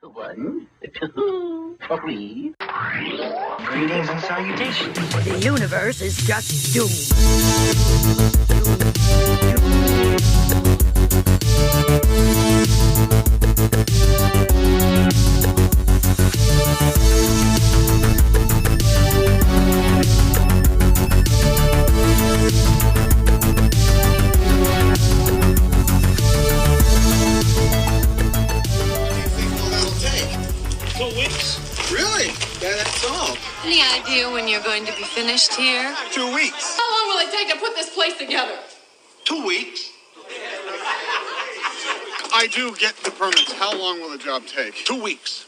1, 2, 3. Greetings and salutations. The universe is just doomed. That's all. Any idea when you're going to be finished here? 2 weeks. How long will it take to put this place together? 2 weeks. I do get the permits. How long will the job take? 2 weeks.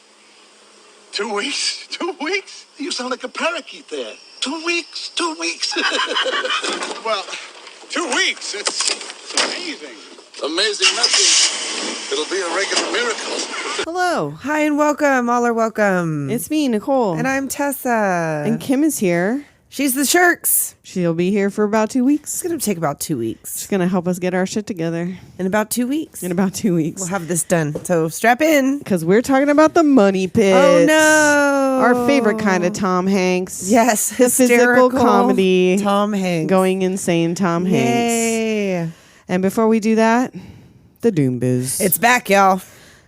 2 weeks? 2 weeks? You sound like a parakeet there. 2 weeks. 2 weeks. Well, 2 weeks. It's amazing. Amazing nothing. It'll be a regular miracle. Hello. Hi and welcome. All are welcome. It's me, Nicole. And I'm Tessa. And Kim is here. She's the Shirks. She'll be here for about 2 weeks. It's going to take about 2 weeks. She's going to help us get our shit together. In about 2 weeks. In about 2 weeks. We'll have this done. So strap in. Because we're talking about the money pit. Oh, no. Our favorite kind of Tom Hanks. Yes. The physical comedy. Tom Hanks. Going insane Tom Hanks. Yay. And before we do that, the Doom Biz. It's back, y'all.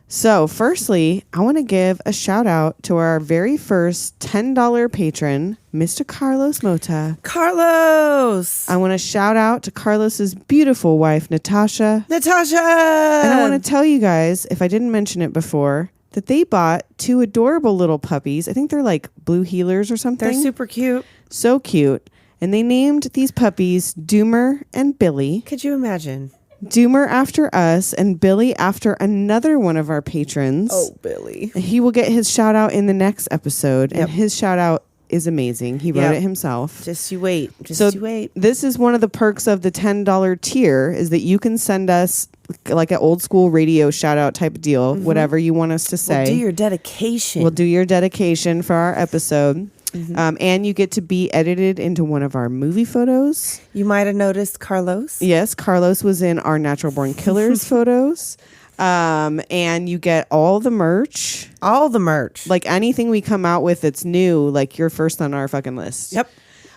So, firstly, I want to give a shout out to our very first $10 patron, Mr. Carlos Mota. Carlos! I want to shout out to Carlos's beautiful wife, Natasha. Natasha! And I want to tell you guys, if I didn't mention it before, that they bought 2 adorable little puppies. I think they're like blue heelers or something. They're super cute. So cute. And they named these puppies Doomer and Billy. Could you imagine? Doomer after us and Billy after another one of our patrons. Oh, Billy. He will get his shout out in the next episode. And his shout out is amazing. He wrote it himself. Just you wait. You wait. This is one of the perks of the $10 tier is that you can send us like an old school radio shout out type of deal, whatever you want us to say. We'll do your dedication. We'll do your dedication for our episode. And you get to be edited into one of our movie photos. You might have noticed Carlos. Yes, Carlos was in our Natural Born Killers photos. And you get all the merch. All the merch. Like anything we come out with that's new, like you're first on our fucking list. Yep.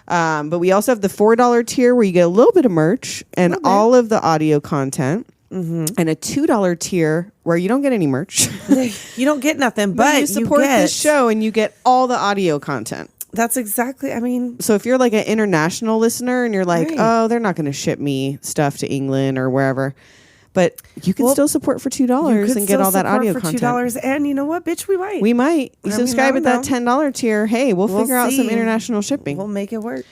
But we also have the $4 tier where you get a little bit of merch and all of the audio content. And a $2 tier where you don't get any merch. You don't get nothing, but you support this show and you get all the audio content. That's exactly, I mean. So if you're like an international listener and you're like, oh, they're not going to ship me stuff to England or wherever. But you can still support for $2 and get all that audio content. $2, and you know what, bitch, we might. We might. You subscribe at that $10 tier. Hey, we'll figure out some international shipping. We'll make it work.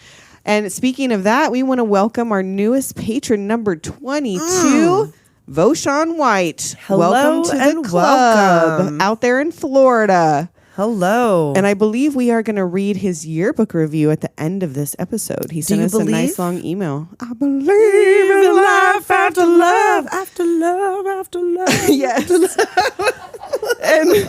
And speaking of that, we want to welcome our newest patron, number 22. Voshan White. Hello, welcome to the club out there in Florida. Hello. And I believe we are going to read his yearbook review at the end of this episode. He sent us a nice long email. I believe in life after love. After love, after love. Yes. And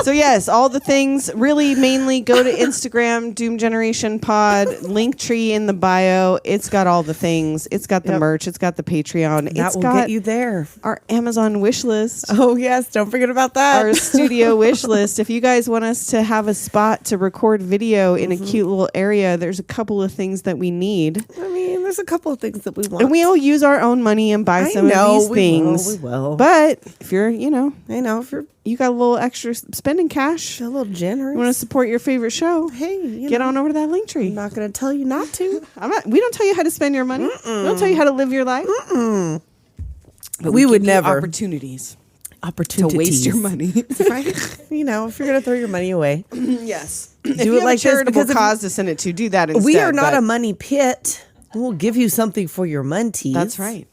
so yes, all the things, really mainly go to Instagram, Doom Generation Pod, Linktree in the bio. It's got all the things. It's got the merch. It's got the Patreon. That will get you there. Our Amazon wish list. Oh yes, don't forget about that. Our studio wish list. If you guys want us to have a spot to record video in a cute little area, there's a couple of things that we need. I mean, there's a couple of things that we want. And we'll use our own money and buy some of these things. We will. But if you're, if you got a little extra spending cash, a little generous, you want to support your favorite show, hey, get on over to that Linktree. I'm not going to tell you not to. We don't tell you how to spend your money. We don't tell you how to live your life. But we would never opportunities to waste your money. Right? If you're going to throw your money away. Yes. Do it like charitable this. Cause to send it to, do that instead. We are not a money pit. We'll give you something for your money. That's right.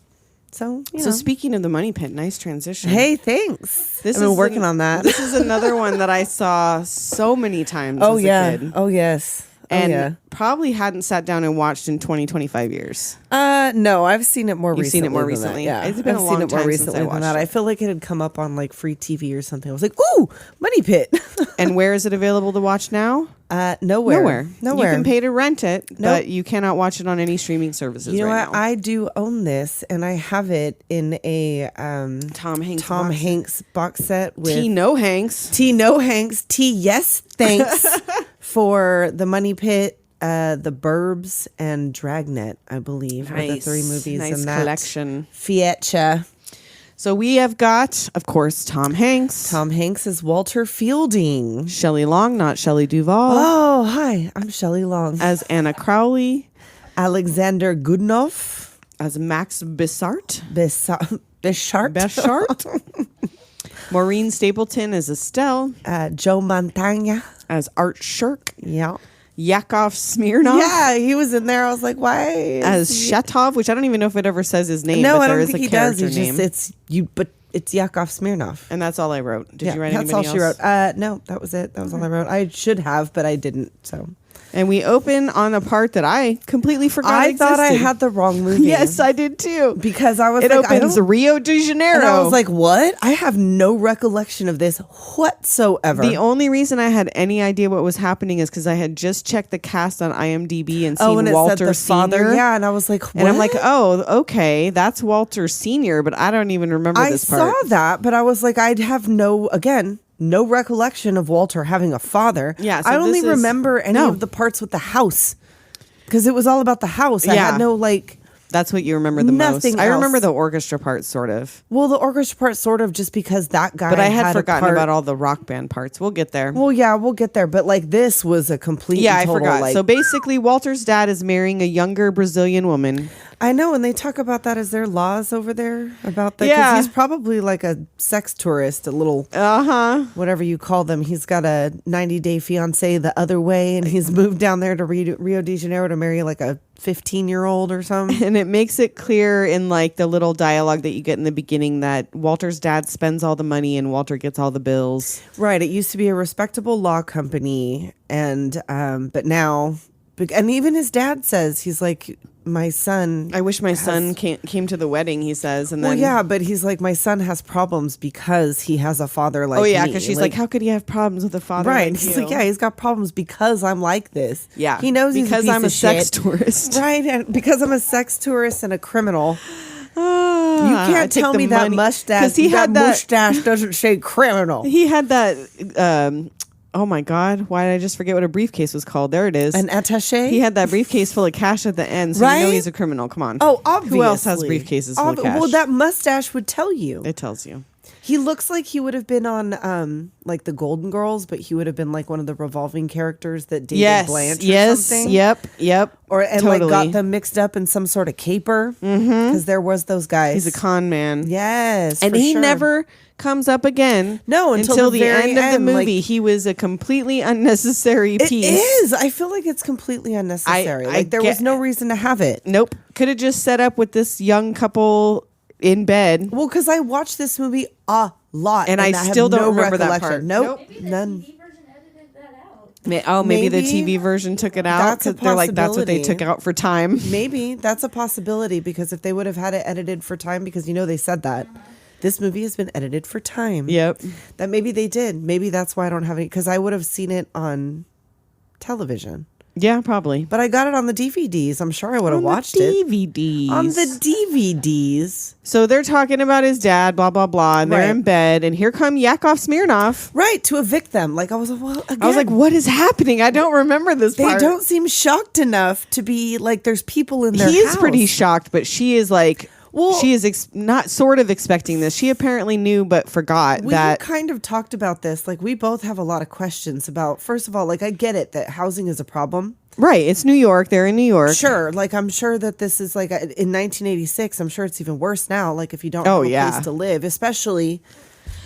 So speaking of the money pit, nice transition. Hey, thanks. I've been working on that. This is another one that I saw so many times as a kid. Oh, yes. And probably hadn't sat down and watched in 20, 25 years. No, I've seen it more recently. You've seen it more than that, recently? Yeah. It's been a long time since I watched I it. feel like it had come up on like free TV or something. I was like, ooh, Money Pit. And where is it available to watch now? Nowhere. You can pay to rent it, but you cannot watch it on any streaming services You know right what? now. I do own this, and I have it in a Tom Hanks box set with T. No Hanks. T. No Hanks. T. Yes, thanks for the Money Pit, the Burbs, and Dragnet. I believe are the three movies nice in that collection. Feature. So we have got, of course, Tom Hanks. Tom Hanks is Walter Fielding. Shelley Long, not Shelley Duvall. Oh, hi. I'm Shelley Long. As Anna Crowley. Alexander Goodenough. As Max Bissart. Bishart. Maureen Stapleton as Estelle. Joe Montana. As Art Shirk. Yeah. Yakov Smirnoff. Yeah, he was in there. I was like, why? As Shatov, which I don't even know if it ever says his name. No, but I there don't is think a he does. character name. But it's Yakov Smirnoff. And that's all I wrote. Did you write that's anybody all she else? wrote. No, that was it. That was all I wrote. I should have, but I didn't. So. And we open on a part that I completely forgot I existed. thought I had the wrong movie. Yes, I did too. Because I was it like, opens Rio de Janeiro. And I was like, what? I have no recollection of this whatsoever. The only reason I had any idea what was happening is because I had just checked the cast on IMDb and seen and it Walter said the father. Sr. Yeah, and I was like, what? And I'm like, oh, okay, that's Walter Sr., but I don't even remember this part. I saw that, but I was like, I'd have no recollection of Walter having a father. Yeah, so I only this is- remember any of the parts with the house. Because it was all about the house. I had no That's what you remember the Nothing most. I remember else. the orchestra part, sort of. Well, the orchestra part sort of just because that guy But I had forgotten a part. about all the rock band parts. We'll get there. Well, yeah, we'll get there. But like this was a complete Yeah, and I total, forgot. like- So basically, Walter's dad is marrying a younger Brazilian woman. I know, and they talk about that. Is there laws over there about that? Yeah. He's probably like a sex tourist, a little whatever you call them. He's got a 90-day fiance the other way, and he's moved down there to Rio de Janeiro to marry like a 15-year-old or something. And it makes it clear in like the little dialogue that you get in the beginning that Walter's dad spends all the money and Walter gets all the bills. Right. It used to be a respectable law company, and but now, and even his dad says, he's like, my son. I wish my son came to the wedding, he says. And Well, then, yeah, but he's like, my son has problems because he has a father like me. oh yeah, because she's like, how could he have problems with a father? Right. Like He's you? like, yeah, he's got problems because I'm like this. Yeah. He knows he's because a piece I'm a of sex shit. tourist. Right. And because I'm a sex tourist and a criminal. You I can't take tell the me that money- mustache. 'cause he had that- mustache doesn't say criminal. He had that. Oh my God! Why did I just forget what a briefcase was called? There it is. An attaché? He had that briefcase full of cash at the end, so you know Right? he's a criminal. Come on. Oh, obviously. Who else has briefcases full of cash? Well, that mustache would tell you. It tells you. He looks like he would have been on like the Golden Girls, but he would have been like one of the revolving characters that dated Blanche or something. Yep. Or and totally. like got them mixed up in some sort of caper. Because there was those guys. He's a con man. Yes. And for he sure. never comes up again. No, until the very end of the end, like- movie. He was a completely unnecessary It piece. is. I feel like it's completely unnecessary. Like there was no reason to have it. Nope. Could have just set up with this young couple in bed. Well, because I watched this movie a lot, And I have still don't no remember that recollection. part. Nope, none. Maybe the Maybe TV version took it out that's a because they're like, that's what they possibility. took out for time. Maybe that's a possibility because if they would have had it edited for time, because they said that this movie has been edited for time. Yep. That maybe they did. Maybe that's why I don't have any, because I would have seen it on television. Yeah, probably. But I got it on the DVDs. I'm sure I would have watched DVDs. it on the DVDs. So they're talking about his dad, blah, blah, blah. And they're Right. in bed. And here come Yakov Smirnoff. Right, to evict them. Like I was like, well, again, I was like, what is happening? I don't remember this they part. don't seem shocked enough to be like there's people in their He is house. pretty shocked, but she is like, Well- she is not sort of expecting this. She apparently knew, but forgot We that. kind of talked about this. Like we both have a lot of questions about, first of all, like I get it that housing is a problem. Right. It's New York. They're in New York. Sure. Like I'm sure that this is like in 1986, I'm sure it's even worse now. Like if you don't Oh, have a yeah. place to live, especially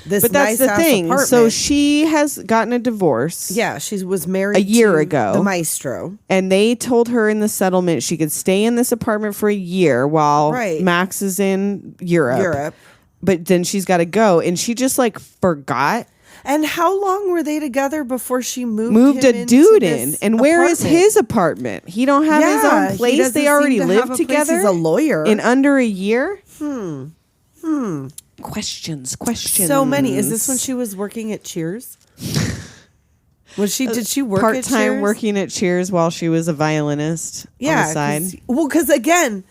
this But that's nice the ass thing. apartment. So she has gotten a divorce. yeah, she was married A year to ago. the maestro. And they told her in the settlement she could stay in this apartment for a year while Right. Max is in Europe. Europe. But then she's got to go. And she just like forgot. And how long were they together before she moved a him dude into in? this And where is apartment? his apartment? He don't have his Yeah, own he place. doesn't They already seem to have live a place. together. He's a lawyer. In under a year. Questions. So many. Is this when she was working at Cheers? Did she work at Cheers? Part-time working at Cheers while she was a violinist on the side? Because again,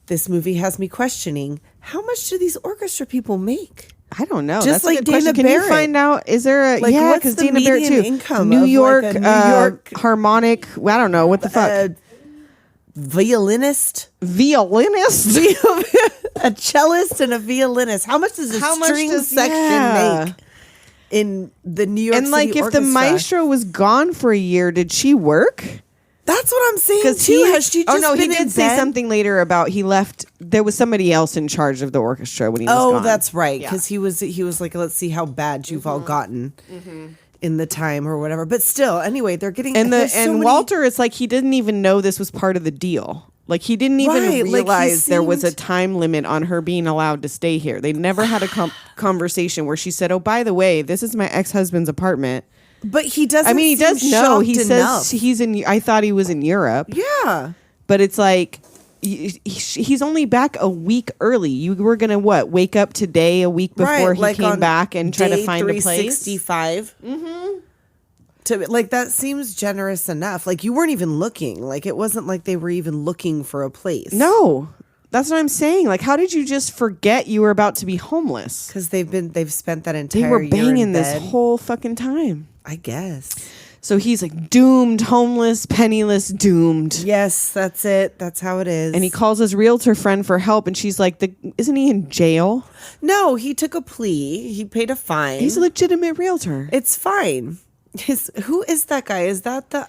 this movie has me questioning, how much do these orchestra people make? I don't know. Just That's like a good question. Dana Can you Barrett. find out? Is there a Like, yeah? what's Because the Dana Barrett median too. income New of, York, like, a New York harmonic. I don't know what the fuck. Violinist, Violinist. a cellist, and a violinist. How much does a string section make in the New York And like, City if orchestra? the maestro was gone for a year, did she work? That's what I'm saying Because too. Has she just he been did in say bed? something later about he left. There was somebody else in charge of the orchestra when he was gone. That's right. Yeah. Because he was like, let's see how bad you've all gotten in the time or whatever. But still, anyway, they're getting And so many- Walter, it's like he didn't even know this was part of the deal. Like he didn't even Right, like, he realize there was a seemed- time limit on her being allowed to stay here. They never had a conversation where she said, "Oh, by the way, this is my ex-husband's apartment." But he doesn't. I mean, he seem does know. He shocked says enough. he's in. I thought he was in Europe, Yeah. but it's like he's only back a week early. You were gonna wake up today a week before he came on back and try to day find a place. 365. To like that seems generous enough. Like you weren't even looking. Like it wasn't like they were even looking for a place. No, that's what I'm saying. Like, how did you just forget you were about to be homeless? Because they've spent that entire They were year banging in this bed. whole fucking time. I guess. So he's like doomed, homeless, penniless, doomed. Yes, that's it. That's how it is. And he calls his realtor friend for help, and she's like, "Isn't he in jail?" No, he took a plea. He paid a fine. He's a legitimate realtor. It's fine. Who is that guy? Is that the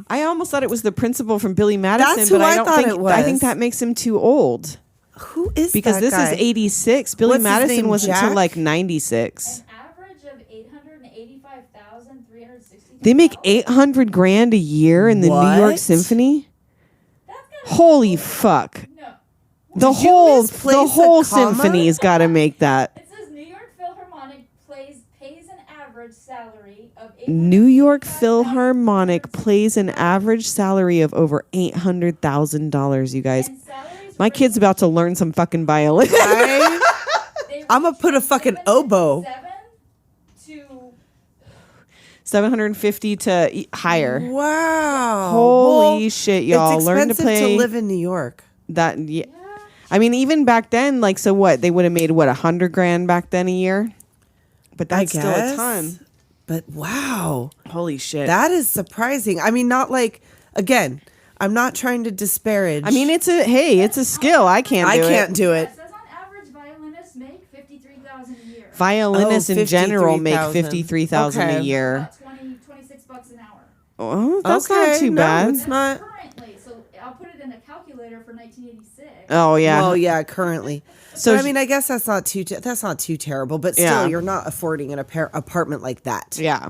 I almost thought it was the principal from Billy Madison, That's but who I I don't thought think it was. I think that makes him too old who is because that this guy? is 86. Billy What's his Madison name, was until Jack? like 96. An average of $885,360. They make 800 grand a year in the New York What? Symphony. That's gotta Holy fuck! no. The Did you whole misplace the whole a comma? symphony's got to make that. It says New York Philharmonic pays an average salary of New York Philharmonic pays an average salary of over $800,000. You guys, my kid's about to learn some fucking violin. I'm gonna put a fucking oboe. 750 to higher. Wow. Holy shit, y'all! It's Learn to expensive play to live in New York. that. Yeah. I mean, even back then, like, so what? They would have made what 100 grand back then a year, but that's still a guess. ton. But wow, Holy shit! that is surprising. I mean, not like again. I'm not trying to disparage. I mean, it's a skill. I can't do it. It says on average violinists make $53,000 a year. Violinists in general make 53,000. $53,000 a Okay. year. About 26 bucks an hour. Oh, that's Okay, not too no, bad. it's not. Currently, so I'll put it in a calculator for 1986. Oh yeah. Well, yeah, currently. So So I mean, I guess that's not too terrible. But still, Yeah. you're not affording an apartment like that. Yeah.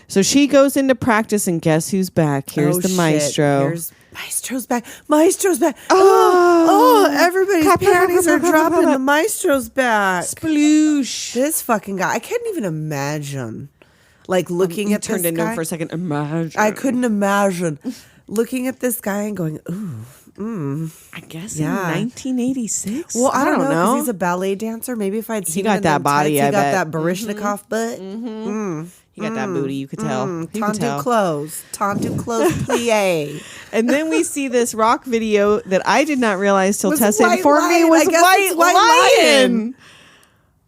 So she goes into practice, and guess who's back? Here's Oh, the shit. maestro. Here's Maestro's back. Maestro's back. Oh, everybody's Clap, clap, panties clap, are clap, clap, dropping. clap. The maestro's back. Sploosh. This fucking guy. I couldn't even imagine. Like looking You at turned this into guy. him for a second. Imagine. I couldn't imagine looking at this guy and going, ooh. I guess Yeah. in 1986. Well, I don't know. 'Cause know. He's a ballet dancer. Maybe if I'd seen got him in that them body, tights, I he got bet. that Baryshnikov butt. He got that booty. You could tell. You could Tendu tell. clothes. Tendu clothes plie. And then we see this rock video that I did not realize till Was Tessa White informed me Lion. was I guess White, it's White Lion.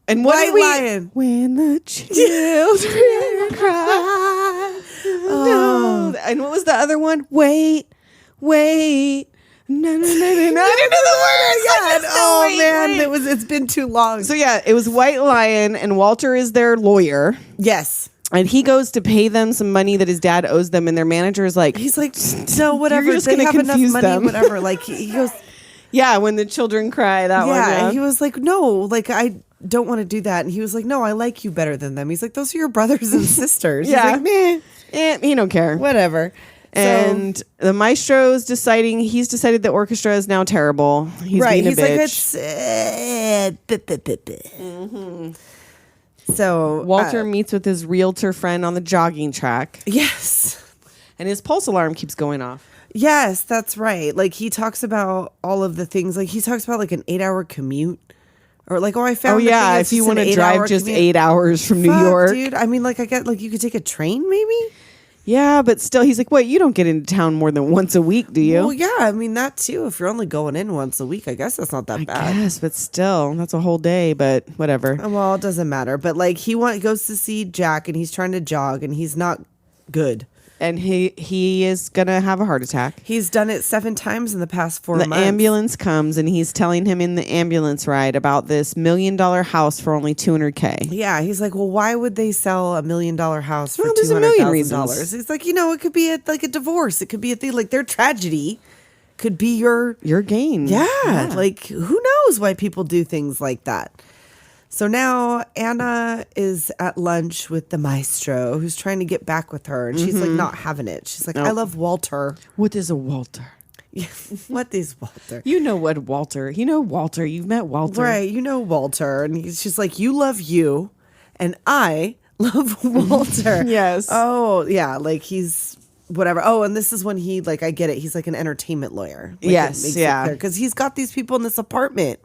And what White did we? Lion. When the children cry. No. And what was the other one? Wait. No. I didn't know the words. I just know Oh wait, man, wait. it's been too long. So yeah, it was White Lion, and Walter is their lawyer. Yes. And he goes to pay them some money that his dad owes them, and their manager is like, He's like, no, whatever. You're just They gonna have enough confuse money, them. whatever. Like he goes, yeah, when the children cry, that one. yeah. Yeah. And he was like, no, like I don't want to do that. And he was like, no, I like you better than them. He's like, those are your brothers and sisters. Yeah. He's like, meh, he don't care. whatever. And the maestro's he's decided the orchestra is now terrible. He's right. being a He's bitch. like, it's So Walter meets with his realtor friend on the jogging track. Yes. And his pulse alarm keeps going off. Yes, that's right. Like he talks about all of the things. Like he talks about like an 8-hour commute. Or like, I found. Oh yeah, if you want to drive just 8 hours from New York, dude. I mean, like I get like you could take a train, maybe. Yeah, but still, he's like, "What? You don't get into town more than once a week, do you?" Well, yeah, I mean that too. If you're only going in once a week, I guess that's not that bad. Yes, but still, that's a whole day. But whatever. Well, it doesn't matter. But like goes to see Jack, and he's trying to jog, and he's not good. And he is gonna have a heart attack. He's done it 7 times in the past 4 months. The ambulance comes, and he's telling him in the ambulance ride about this $1 million house for only $200K. Yeah, he's like, well, why would they sell $1 million house for there's a million $200,000? reasons. He's like, it could be like a divorce. It could be a thing like their tragedy could be your gain. Yeah, like who knows why people do things like that. So now Anna is at lunch with the maestro who's trying to get back with her. And she's like not having it. She's like, I love Walter. What is a Walter? What is Walter? You know what Walter. You know Walter. You've met Walter. Right. You know Walter. And she's like, you love you. And I love Walter. Yes. Oh, yeah. Like he's whatever. Oh, and this is when he, like, I get it. He's like an entertainment lawyer. Like, yes. Yeah. Because he's got these people in this apartment.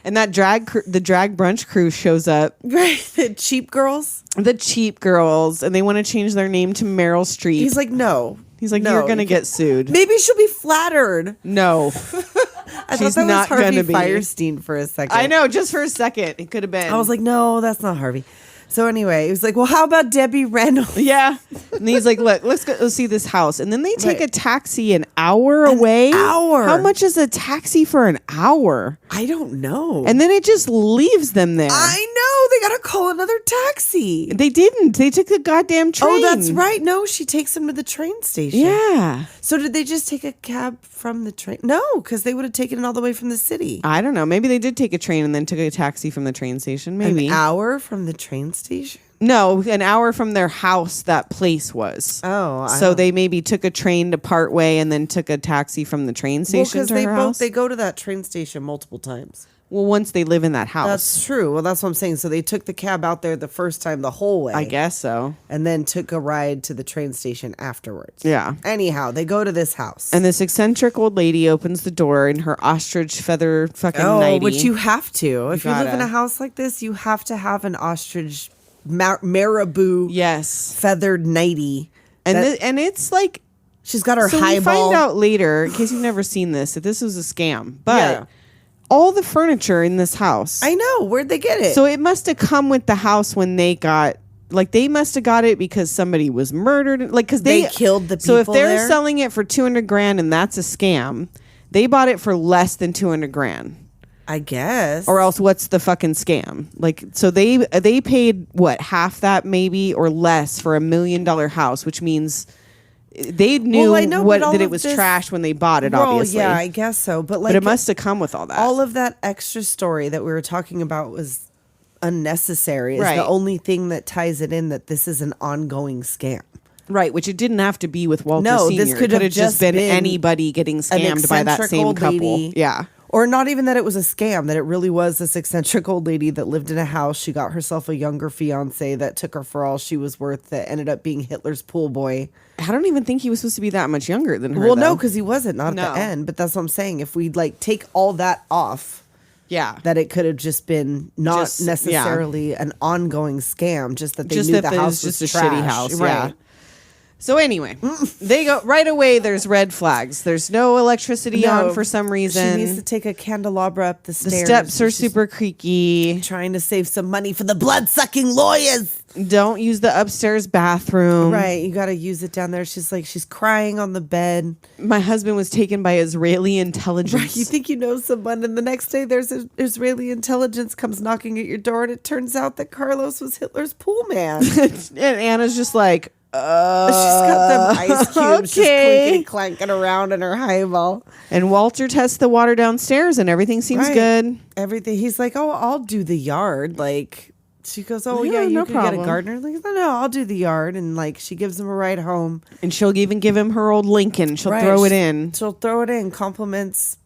And that the drag brunch crew shows up. Right. The cheap girls. The cheap girls. And they want to change their name to Meryl Streep. He's like, no. He's like, you're going to get sued. Maybe she'll be flattered. No. I She's thought that not was Harvey gonna be. Firestein for a second. I know, just for a second. It could have been. I was like, no, that's not Harvey. So anyway, he was like, well, how about Debbie Reynolds? Yeah. And he's like, look, let's go see this house. And then they take a taxi an hour away. Hour. How much is a taxi for an hour? I don't know. And then it just leaves them there. I know. They got to call another taxi. They didn't. They took the goddamn train. Oh, that's right. No, she takes him to the train station. Yeah. So did they just take a cab from the train? No, because they would have taken it all the way from the city. I don't know. Maybe they did take a train and then took a taxi from the train station. Maybe. An hour from the train station? No, an hour from their house that place was. Oh. So they maybe took a train to part way and then took a taxi from the train station to her house? They go to that train station multiple times. Well, once they live in that house. That's true. Well, that's what I'm saying. So they took the cab out there the first time the whole way. I guess so. And then took a ride to the train station afterwards. Yeah. Anyhow, they go to this house. And this eccentric old lady opens the door in her ostrich feather fucking nightie. Which you have to. If you live in gotta. a house like this, you have to have an ostrich marabou feathered nightie. And it's like... She's got her so highball. we find out later, in case you've never seen this, that this was a scam. But all the furniture in this house... I know. Where'd they get it? So it must have come with the house when they got... Like, they must have got it because somebody was murdered. Like, because they killed the people. So if they're there? selling it for $200,000 and that's a scam, they bought it for less than $200,000. I guess. Or else what's the fucking scam? Like, so they paid, what, half that maybe or less for $1 million house, which means... They knew that it was trash when they bought it, obviously. Yeah, I guess so. But it must have come with all that. All of that extra story that we were talking about was unnecessary. It's the only thing that ties it in that this is an ongoing scam. Right, which it didn't have to be with Walter No, Sr. this could It have just been anybody getting scammed by that same couple. Lady. Yeah. Or not even that it was a scam, that it really was this eccentric old lady that lived in a house. She got herself a younger fiance that took her for all she was worth, that ended up being Hitler's pool boy. I don't even think he was supposed to be that much younger than her. Well, no, though. because he wasn't, not at the end. But that's what I'm saying. If we take all that off, that it could have just been not necessarily an ongoing scam, just that they knew the house was just a trash. shitty house. Right. Yeah. So anyway, they go right away. There's red flags. There's no electricity on for some reason. She needs to take a candelabra up the stairs. The steps are super creaky. Trying to save some money for the blood-sucking lawyers. Don't use the upstairs bathroom. Right, you got to use it down there. She's crying on the bed. My husband was taken by Israeli intelligence. Right, you think you know someone, and the next day there's Israeli intelligence comes knocking at your door, and it turns out that Carlos was Hitler's pool man. And Anna's just like, she's got them ice cubes just okay. clinking, clanking around in her highball. And Walter tests the water downstairs, and everything seems good. Everything. He's like, oh, I'll do the yard. She goes, oh, yeah, you no can problem. get a gardener. Like, no, I'll do the yard. And, she gives him a ride home. And she'll even give him her old Lincoln. She'll Right, throw it in. She'll throw it in. Compliments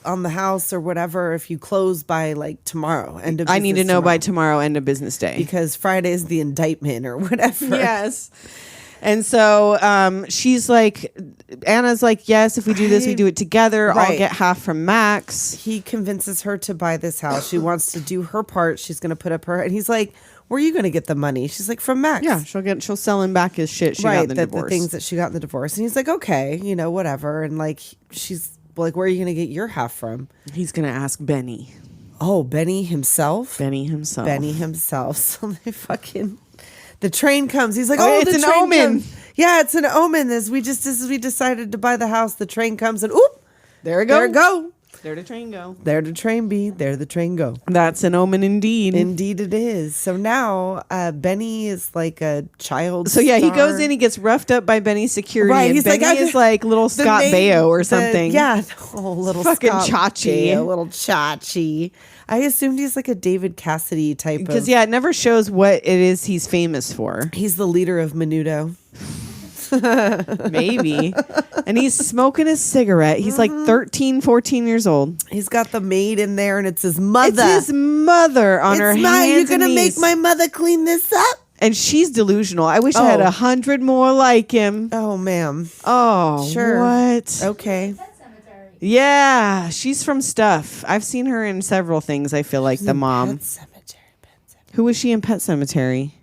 on the house or whatever if you close by like tomorrow. I need to know by tomorrow, end of business day. Because Friday is the indictment or whatever. Yes. And so she's like, Anna's like, yes, if we do this, we do it together. I'll Right. get half from Max. He convinces her to buy this house. She wants to do her part. She's going to put up her, and he's like, where are you going to get the money? She's like, from Max. Yeah, she'll sell him back his shit she got in the divorce. The things that she got in the divorce. And he's like, okay, whatever. And like, she's like, where are you going to get your half from? He's going to ask Benny. Oh, Benny himself? Benny himself. So they fucking... The train comes. He's like, it's the an train omen. comes. Yeah, it's an omen. As we decided to buy the house, the train comes and oop, There it go. there it go. There the train go. There the train be. There the train go. That's an omen indeed. Indeed it is. So now Benny is like a child So yeah, he star. goes in, he gets roughed up by Benny's security. Right, And he's Benny like, is like little the Scott name- Baio or the- something. Yeah, little Fucking Scott Chachi. Baio, little Chachi. I assumed he's like a David Cassidy type of... Because yeah, it never shows what it is he's famous for. He's the leader of Menudo. Maybe. And he's smoking a cigarette. He's like 13, 14 years old. He's got the maid in there and it's his mother. It's his mother on her hands You're and going to make knees. my mother clean this up? And she's delusional. I wish I had 100 more like him. Oh, ma'am. Oh, Sure. what? Okay. Pet Cemetery. Yeah, she's from Stuff. I've seen her in several things, I feel like, the mom. Pet Cemetery. Who was she in Pet Cemetery?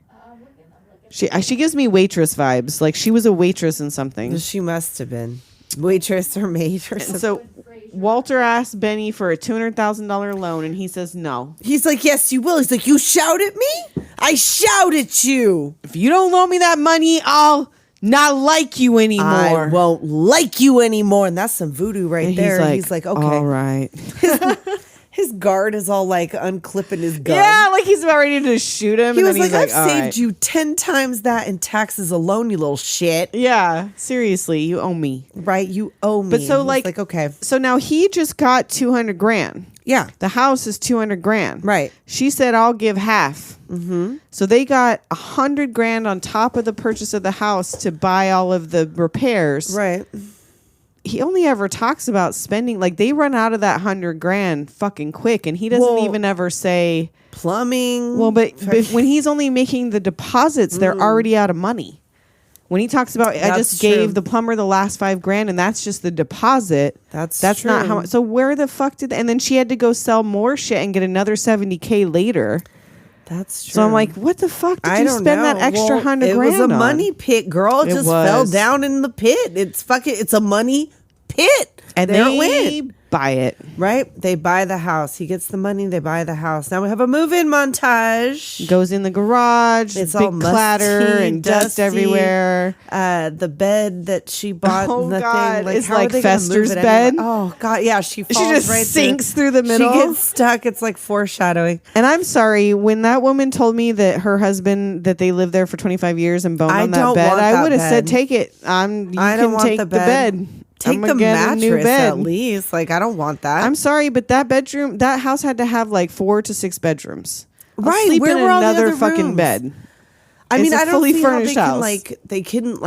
She gives me waitress vibes. Like she was a waitress in something. She must have been. Waitress or maid or something. So Walter asked Benny for a $200,000 loan, and he says no. He's like, yes, you will. He's like, you shout at me? I shout at you. If you don't loan me that money, I'll not like you anymore. I won't like you anymore. And that's some voodoo right And there. He's like, okay. all right. His guard is all like unclipping his gun. Yeah, like he's about ready to shoot him. He and was then like, he's I've all saved right. you 10 times that in taxes alone, you little shit. Yeah, seriously, you owe me. Right? You owe me. But so He's like, okay. So now he just got $200,000. Yeah. The house is $200,000. Right. She said, I'll give half. Mm-hmm. So they got $100,000 on top of the purchase of the house to buy all of the repairs. Right. He only ever talks about spending, like they run out of that $100,000 fucking quick, and he doesn't even ever say plumbing. Well, but when he's only making the deposits, they're already out of money. When he talks about, I just gave the plumber the last $5,000, and that's just the deposit. That's not how much. So where the fuck did? And then she had to go sell more shit and get another $70,000 later. That's true. So I'm like, what the fuck did I you don't spend know. that extra Well, $100,000 It was a on? money pit, girl. It just fell was. down in the pit. It's a money pit. And there they it went. buy it. Right? They buy the house. He gets the money. They buy the house. Now we have a move-in montage. Goes in the garage. It's big all musty, clatter and dust dusty. everywhere. The bed that she bought. Oh, and the God. thing, It's how are like they gonna move Fester's it bed. anyway? Oh God, yeah. She falls just right sinks through the middle. She gets stuck. It's like foreshadowing. And I'm sorry, when that woman told me that her husband, that they lived there for 25 years and boned I on that don't bed, want I that would have said, bed. take it. You I can don't want take the the bed. bed. Take I'm the gonna get a new mattress bed. at least. Like I don't want that. I'm sorry, but that house had to have like 4 to 6 bedrooms. I'll Right, sleep where in were all the another other fucking rooms? bed. I mean, It's a I don't fully see how furnished they house. they couldn't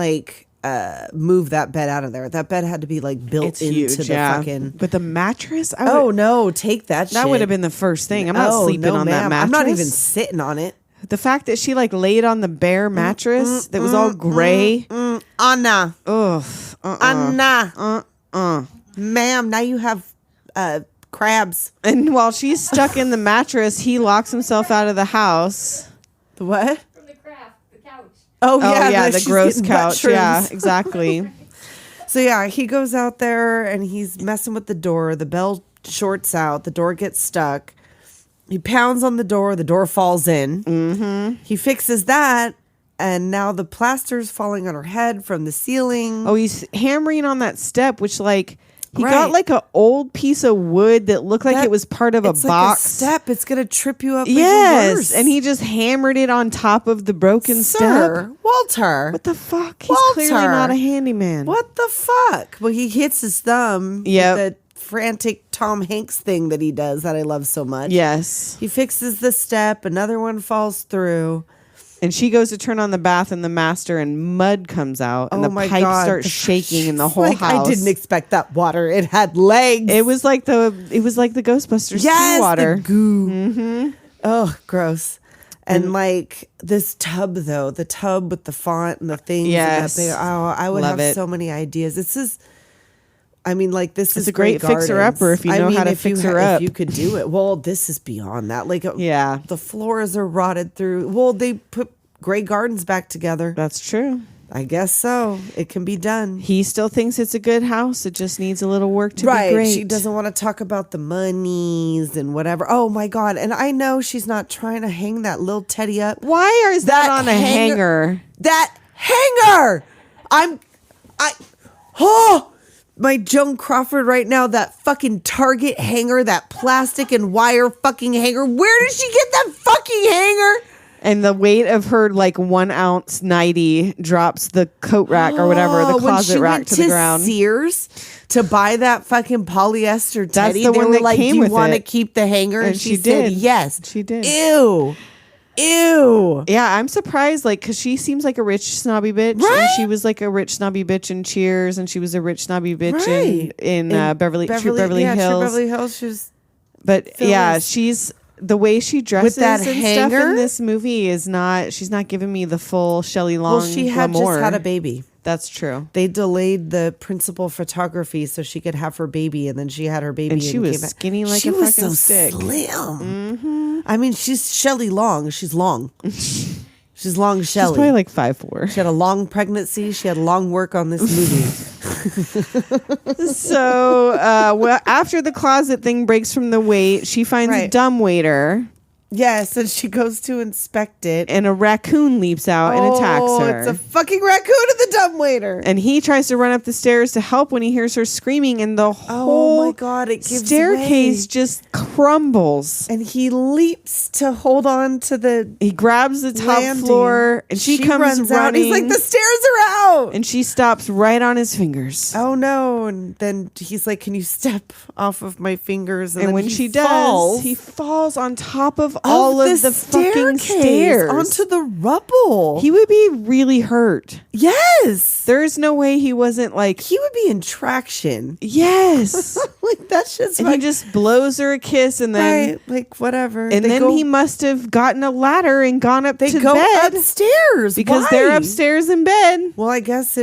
move that bed out of there. That bed had to be like built It's into huge, the yeah. fucking. But the mattress, Oh no, take that. that shit. would have been the first thing. I'm not sleeping no, on that ma'am. mattress. I'm not even sitting on it. The fact that she like laid on the bare mattress that was all gray. Anna, Ugh. Anna, ma'am. Now you have crabs. And while she's stuck in the mattress, he locks himself out of the house. The what? From the craft, the couch. Oh yeah, the she's gross getting couch. butt Yeah, shrooms. exactly. So yeah, he goes out there and he's messing with the door. The bell shorts out. The door gets stuck. He pounds on the door falls in. Mm-hmm. He fixes that, and now the plaster's falling on her head from the ceiling. Oh, he's hammering on that step, which like he Right. got like an old piece of wood that looked like That- it was part of a it's box. Like a step. It's gonna trip you up. even Yes, worse. and he just hammered it on top of the broken Sir, step. Walter. What the fuck? He's clearly Walter. not a handyman. What the fuck? Well, he hits his thumb. Yep. With the frantic Tom Hanks thing that he does that I love so much. Yes. He fixes the step. Another one falls through. And she goes to turn on the bath in the master, and mud comes out, and the pipe starts shaking in the whole house. I didn't expect that water. It had legs. It was like the Ghostbusters seawater. The goo. Mm-hmm. Oh, gross. And like this tub, though, the tub with the font and the things. Yes. And that I would Love have so many ideas. This is, I mean, like this is a great fixer-upper if you know how to fix her up. If you could do it. Well, this is beyond that. Like, yeah. The floors are rotted through. Well, they put Grey Gardens back together. That's true. I guess so. It can be done. He still thinks it's a good house. It just needs a little work to be great. She doesn't want to talk about the monies and whatever. Oh my God. And I know she's not trying to hang that little teddy up. Why is that on a hanger? That hanger! My Joan Crawford right now, that fucking Target hanger, that plastic and wire fucking hanger. Where did she get that fucking hanger? And the weight of her like 1 ounce nightie drops the coat rack or whatever, the closet rack to the ground. Sears to buy that fucking polyester teddy. That's the one that like, came do with you want to it. keep the hanger? And she said did. yes. She did. Ew. Yeah, I'm surprised, like, because she seems like a rich snobby bitch. Right? And she was like a rich snobby bitch in Cheers, and she was a rich snobby bitch in Beverly Hills. True Beverly Hills. She was. But yeah, she's the way she dresses that and hanger? stuff in this movie is not. She's not giving me the full Shelley Long. Well, she had glamour. just had a baby. That's true. They delayed the principal photography so she could have her baby, and then she had her baby. And she was skinny like a fucking stick. Slim. Mm-hmm. I mean, she's Shelley Long. She's long. She's long Shelley. She's probably like 5'4". She had a long pregnancy. She had long work on this movie. So after the closet thing breaks from the weight, she finds a dumbwaiter. Yes, and she goes to inspect it. And a raccoon leaps out and attacks her. It's a fucking raccoon in the dumbwaiter. And he tries to run up the stairs to help when he hears her screaming, and the whole my God, it gives staircase way. Just crumbles. And he leaps to hold on to the He grabs the top landing. floor, and she comes runs running. out. He's like, the stairs are out. And she stops right on his fingers. Oh no. And then he's like, can you step off of my fingers? And then when she does, he falls on top of of all of the the fucking staircase stairs onto the rubble. He would be really hurt. Yes. There's no way he wasn't like. He would be in traction. Yes. Like that's just. And he just blows her a kiss, and then like whatever. And then he must have gotten a ladder and gone up to go bed upstairs because Why? they're upstairs in bed. Well, I guess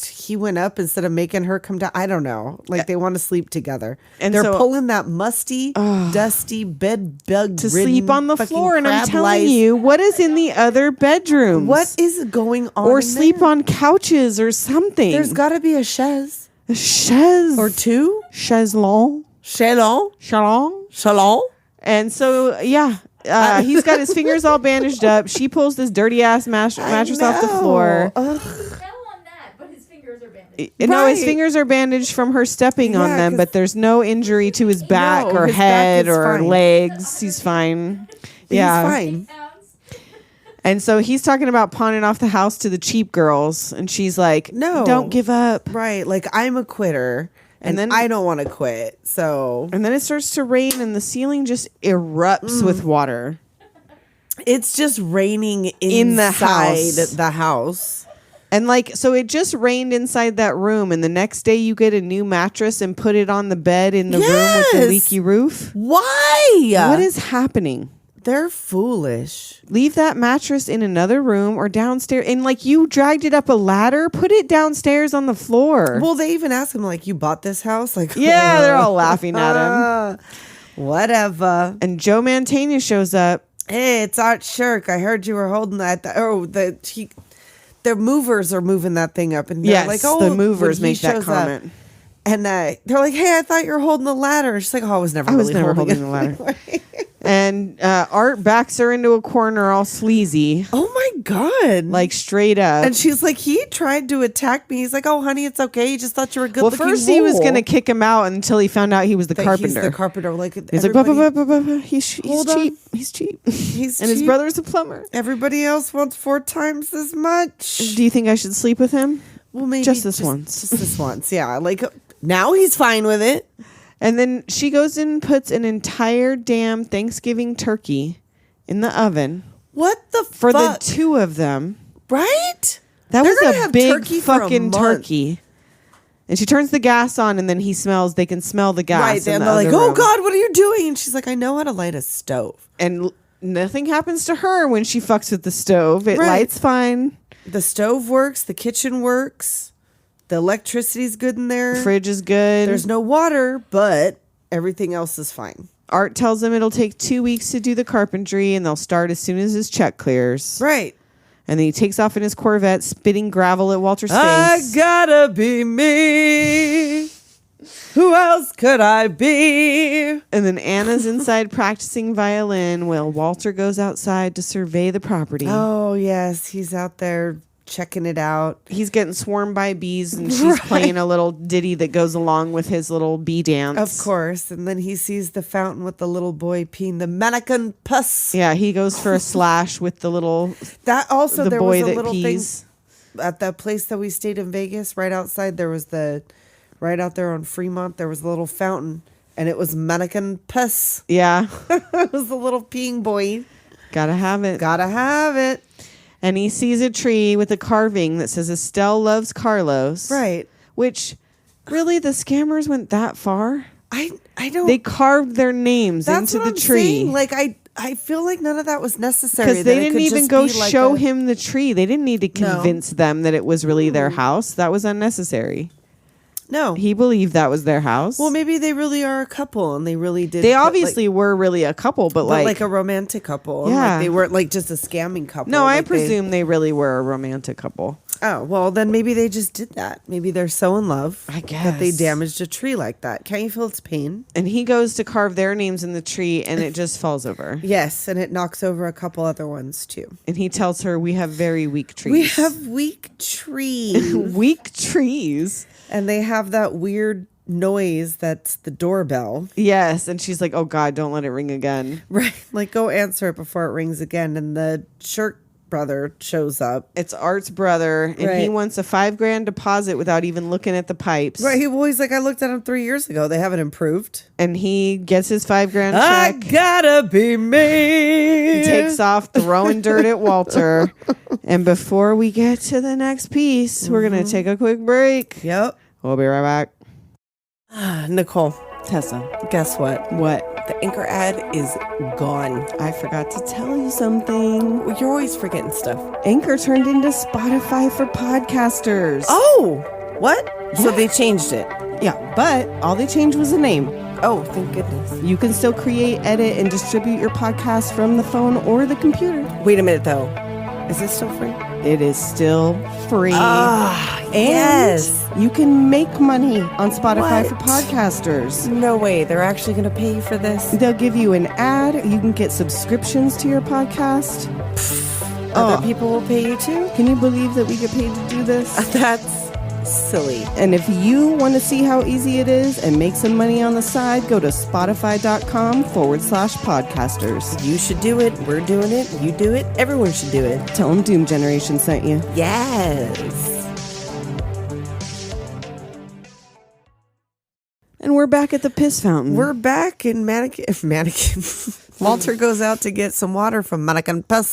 he went up instead of making her come down. I don't know. Like they want to sleep together. And they're pulling that musty, dusty bed bug to sleep on the floor. And I'm telling you, what is in the other bedrooms? What is going on? Or sleep on couches or something. There's got to be a chaise. A chaise. Or two. Chaise long. Salon. And so, yeah. He's got his fingers all bandaged up. She pulls this dirty ass mattress off the floor. No, his fingers are bandaged from her stepping on them, but there's no injury to his back or his head back is or fine. legs. He's fine. Yeah. He's fine. And so he's talking about pawning off the house to the cheap girls, and she's like, "No, don't give up." Right? Like I'm a quitter, and then I don't want to quit. So, and then it starts to rain, and the ceiling just erupts with water. It's just raining in the house. And like, so it just rained inside that room, and the next day you get a new mattress and put it on the bed in the room with the leaky roof. Why? What is happening? They're foolish. Leave that mattress in another room or downstairs. And like, you dragged it up a ladder, put it downstairs on the floor. Well, they even ask him like, you bought this house? Like, yeah, they're all laughing at him. Whatever. And Joe Mantegna shows up. Hey, it's Art Shirk. I heard you were holding that. The movers are moving that thing up, and they're like, "Oh, the movers make that comment." Up, and they're like, "Hey, I thought you were holding the ladder." And she's like, "Oh, I was never holding the ladder." And Art backs her into a corner, all sleazy. Oh my God! Like straight up. And she's like, "He tried to attack me." He's like, "Oh, honey, it's okay. He just thought you were a good." Well, first he was gonna kick him out until he found out he was the carpenter. He's the carpenter. Like he's like, he's cheap. He's cheap. He's and cheap. His brother's a plumber. Everybody else wants 4 times as much. Do you think I should sleep with him? Well, maybe just this once. Just this once, yeah. Like now he's fine with it. And then she goes in and puts an entire damn Thanksgiving turkey in the oven. What the for fuck? the two of them. Right? That They're gonna was a have big turkey for a fucking month. turkey. And she turns the gas on, and then they can smell the gas. Right. in And the they're like, other oh room. God, what are you doing? And she's like, I know how to light a stove. And nothing happens to her when she fucks with the stove. It Right. lights fine. The stove works. The kitchen works. The electricity's good in there. Fridge is good. There's no water, but everything else is fine. Art tells him it'll take 2 weeks to do the carpentry, and they'll start as soon as his check clears. Right. And then he takes off in his Corvette, spitting gravel at Walter's I face. gotta be me. Who else could I be? And then Anna's inside practicing violin while Walter goes outside to survey the property. Oh, yes. He's out there checking it out. He's getting swarmed by bees, and she's playing a little ditty that goes along with his little bee dance. Of course. And then he sees the fountain with the little boy peeing the mannequin puss. Yeah, he goes for a slash with the little That also, the there boy was a that little pees. thing at the place that we stayed in Vegas, right outside. There was right out there on Fremont, there was a little fountain, and it was mannequin puss. Yeah, It was the little peeing boy. gotta have it. Gotta have it. And he sees a tree with a carving that says Estelle loves Carlos. Right. Which, really, the scammers went that far? I don't. They carved their names That's into what the I'm tree. saying. Like I feel like none of that was necessary. Because that they it didn't could even just go be like show a- him the tree. They didn't need to convince them that it was really their house. That was unnecessary. No. He believed that was their house. Well, maybe they really are a couple, and they really did. they put, obviously were really a couple, but like a romantic couple. And, Yeah. like, they weren't like just a scamming couple. no, I Like, presume they really were a romantic couple. Oh well, then maybe they just did that. Maybe they're so in love. I that they guess. damaged a tree like that. Can't you feel its pain? And he goes to carve their names in the tree, and it just falls over. Yes, and it knocks over a couple other ones too. And he tells her, "We have very weak trees. We have weak trees, weak trees." and they have that weird noise that's the doorbell. Yes, and she's like, "Oh God, don't let it ring again." Right, like go answer it before it rings again. And the Shirk brother shows up. It's Art's brother, and he Right. wants a $5,000 deposit without even looking at the pipes. Right, he's like, I looked at him 3 years ago. They haven't improved. And he gets his $5,000 I check. gotta be me. He takes off throwing dirt at Walter. And before we get to the next piece, we're going to take a quick break. Yep. We'll be right back. Nicole, Tessa, guess what? what? The Anchor ad is gone. I forgot to tell you something. You're always forgetting stuff. Anchor turned into Spotify for podcasters. Oh, what? So they changed it. Yeah, but all they changed was the name. Oh, thank goodness. You can still create, edit, and distribute your podcast from the phone or the computer. Wait a minute, though. Is this still free? It is still free. And yes. you can make money on Spotify for What? podcasters. No way. They're actually going to pay you for this? They'll give you an ad. You can get subscriptions to your podcast. Other people will pay you too? Can you believe that we get paid to do this? That's silly. And if you want to see how easy it is and make some money on the side, go to spotify.com/podcasters. You should do it. We're doing it. You do it. Everyone should do it. Tell them Doom Generation sent you. Yes. And we're back at the piss fountain. We're back in mannequin. Walter goes out to get some water from mannequin puss.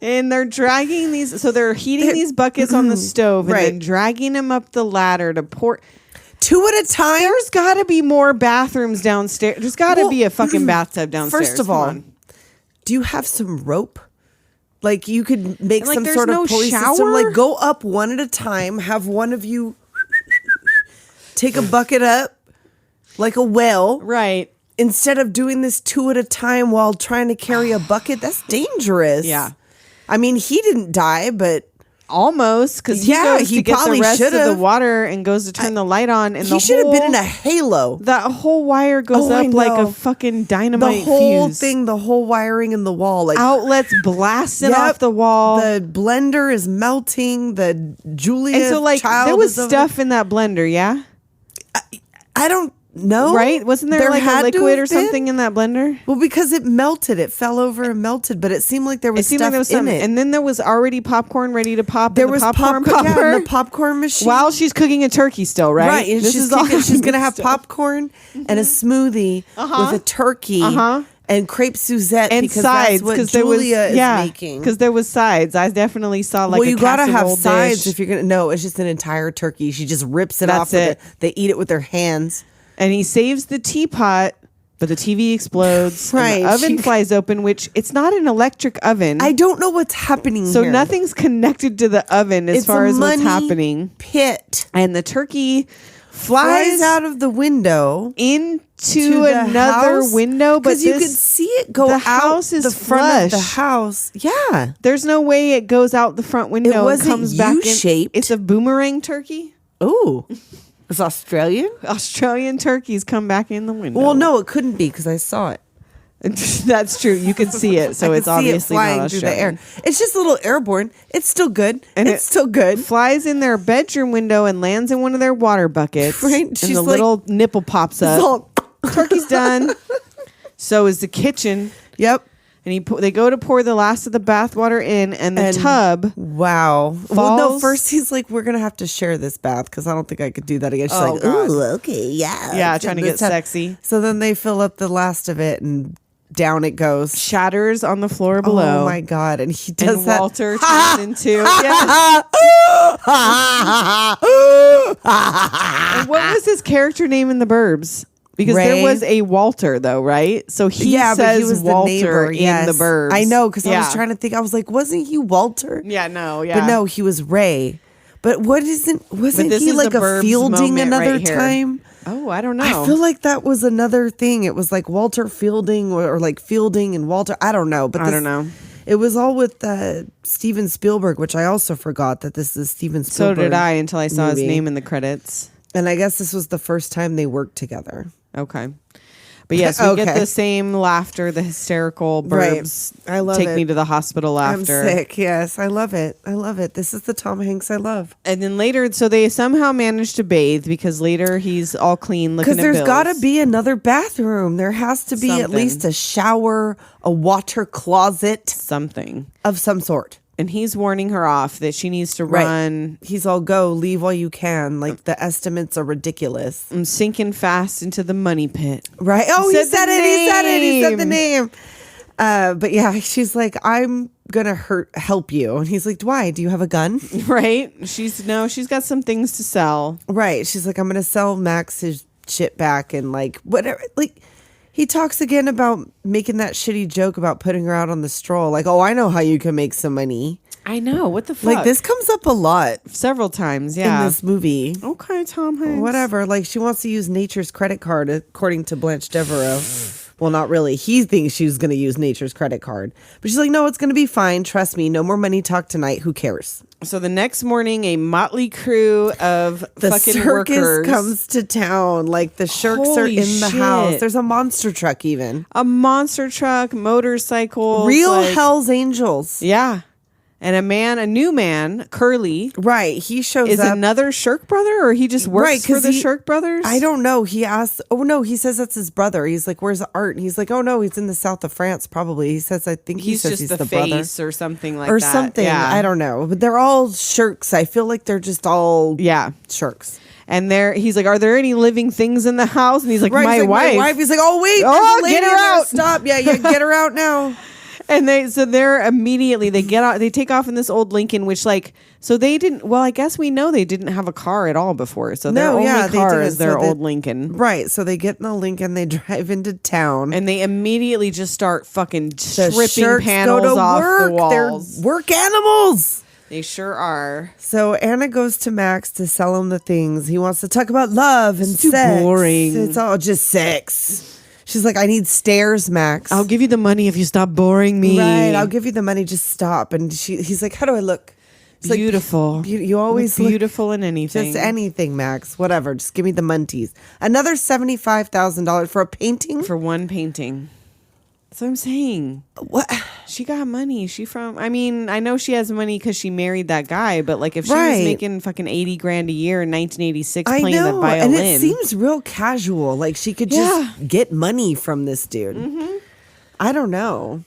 And they're dragging these, so they're heating these buckets on the stove and Right. then dragging them up the ladder to pour. 2 at a time. There's got to be more bathrooms downstairs. There's got to be a fucking bathtub downstairs. First of Come all, on. do you have some rope? Like you could make And, like, some there's sort no of pulley shower? system. Like go up one at a time. Have one of you take a bucket up like a whale. Right. Instead of doing this 2 at a time while trying to carry a bucket. That's dangerous. Yeah. I mean, he didn't die, but Almost, because he Yeah, goes he to get the probably rest of the should've. water and goes to turn the light on, and he should have been in a halo. That whole wire goes Oh, I up like a know. fucking The dynamite whole fuse. thing, the whole wiring in the wall, like Outlets blasting Yep. off the wall. The blender is melting. The Julia and so, like, child there was is over- stuff in that blender, yeah? I don't know. Right? Wasn't there like a had to liquid have or something been. in that blender? Well, because it melted. It fell over and melted, but it seemed like there was It seemed stuff like there was in something. it. And then there was already popcorn ready to pop there in the was popcorn popcorn popper. in the popcorn machine. While she's cooking a turkey still, right? Right. And This she's is all going to have happening popcorn and a smoothie with a turkey. Uh-huh. And crepe Suzette and because sides, that's what there was Julia is making. because there was sides. I definitely saw like well, you gotta have casserole sides dish. if you're gonna. No, it's just an entire turkey. She just rips it That's off. With it. They eat it with their hands. And he saves the teapot, but the TV explodes. Right. And the oven flies open, which it's not an electric oven. I don't know what's happening. So here. nothing's connected to the oven as It's far a as what's money happening. Pit And the turkey flies out of the window into another window, but because you could see it go the out house is the front of the flush. house. Yeah, There's no way it goes out the front window and wasn't comes back in. U-shaped. It's a boomerang turkey. Ooh, it's Australian. Australian turkeys come back in the window. Well, no, it couldn't be because I saw it. That's true. You can see it, so I it's could see it obviously flying not through the Australian. air. It's just a little airborne. It's still good. And it's it still good. Flies in their bedroom window and lands in one of their water buckets. Right. And She's the like- little nipple pops up. It's all- Turkey's done. So is the kitchen. Yep. And they go to pour the last of the bathwater in, and the tub. Wow. Well, no. falls- First, he's like, "We're gonna have to share this bath because I don't think I could do that again." She's Oh, like, God. "Ooh, okay, yeah, Yeah, trying to get This tub." sexy. So then they fill up the last of it, and down it goes. Shatters on the floor below. Oh my God! And he does And that. Walter turns into. Yes. And what was his character name in the Burbs? Because Ray? there was a Walter, though, right? So he yeah, says but he was Walter the neighbor in the Burbs. I know because I Yeah. was trying to think. I was like, wasn't he Walter? Yeah, no, yeah. But no, he was Ray. But wasn't this he is like a a Burbs fielding moment another right here. time? Oh, I don't know. I feel like that was another thing. It was like Walter Fielding or like Fielding and Walter. I don't know. But I don't know. It was all with Steven Spielberg, which I also forgot that this is Steven So Spielberg. did I until I saw his movie. name in the credits. And I guess this was the first time they worked together. Okay. But yes, we get the same laughter, the hysterical Right. Burbs. I love Take it. me to the hospital laughter. I'm sick. Yes, I love it. I love it. This is the Tom Hanks I love. And then later, so they somehow manage to bathe because later he's all clean looking Because at there's got to be another bathroom. There has to be at Something. least a shower, a water closet something. of some sort. And he's warning her off that she needs to run. He's all go, leave while you can. Like the estimates are ridiculous. I'm sinking fast into the money pit. Right. Oh, he said said the it. He said it. He said the name. name. But yeah, she's like, I'm gonna help you. And he's like, why? Do you have a gun? Right? She's got some things to sell. Right. She's like, I'm gonna sell Max his shit back and like whatever. Like he talks again about making that shitty joke about putting her out on the stroll. Like, oh, I know how you can make some money. I know. What the fuck? Like this comes up a lot several times, yeah. in this movie. Okay, Tom Hanks. Whatever. Like she wants to use Nature's credit card, according to Blanche Devereaux. Well, not really. He thinks she's going to use Nature's credit card. But she's like, no, it's going to be fine. Trust me. No more money talk tonight. Who cares? So the next morning, a motley crew of The fucking circus workers. comes to town. Like the sharks are Holy in the shit. house. There's a monster truck even. A monster truck, motorcycles. Real like- Hell's Angels. Yeah. And a new man, Curly, Right. He shows is up. another Shirk brother, or he just works Right, for 'cause the he- Shirk brothers? I don't know. He asks, oh no, he says that's his brother. He's like, where's Art? And he's like, oh no, he's in the south of France probably. He says, I think he He's says just he's the the brother. face or something like Or that. something. Yeah. I don't know. But they're all shirks. I feel like they're just all Yeah. shirks. And he's like, are there any living things in the house? And he's like, Right, my he's like, wife. my wife. He's like, oh wait, Oh, there's a lady get her in there. out. Stop. Yeah, get her out now. And they're immediately, they get out, they take off in this old Lincoln, which I guess we know they didn't have a car at all before. So their only they car didn't. is their So old Lincoln. Right. So they get in the Lincoln, they drive into town. And they immediately just start fucking the stripping shirks panels go to off work. the walls. They're work animals. They sure are. So Anna goes to Max to sell him the things. He wants to talk about love and too sex. boring. It's all just sex. She's like, I need stairs, Max. I'll give you the money if you stop boring me. Right, I'll give you the money. Just stop. And he's like, how do I look? It's Beautiful. Like, you always Look look beautiful in anything. just anything, Max. Whatever. Just give me the munties. Another $75,000 for a painting. For one painting. That's what I'm saying. What? She got money. I know she has money because she married that guy, but like if she was Right. making fucking $80,000 a year in 1986 I playing the know, violin. and it seems real casual. Like she could just get money from this dude. I don't know.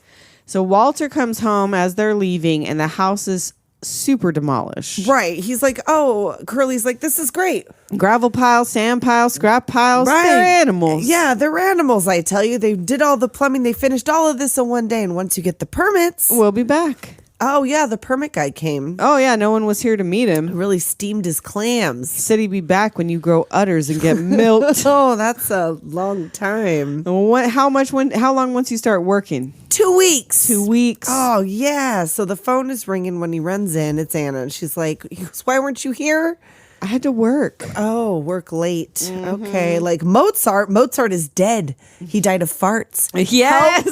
So Walter comes home as they're leaving, and the house is super demolished. Right. He's like, oh, Curly's like, this is great. Gravel pile, sand pile, scrap piles. Right. They're animals. Yeah, they're animals, I tell you. They did all the plumbing. They finished all of this in one day. And once you get the permits. We'll be back. Oh, yeah, the permit guy came. Oh, yeah, no one was here to meet him. Really steamed his clams. Said he'd be back when you grow udders and get milked. Oh, that's a long time. How long once you start working? 2 weeks. 2 weeks. Oh, yeah. So the phone is ringing when he runs in. It's Anna. And she's like, he goes, why weren't you here? I had to work. Oh, work late. Okay. Like Mozart. Mozart is dead. He died of farts. Yes.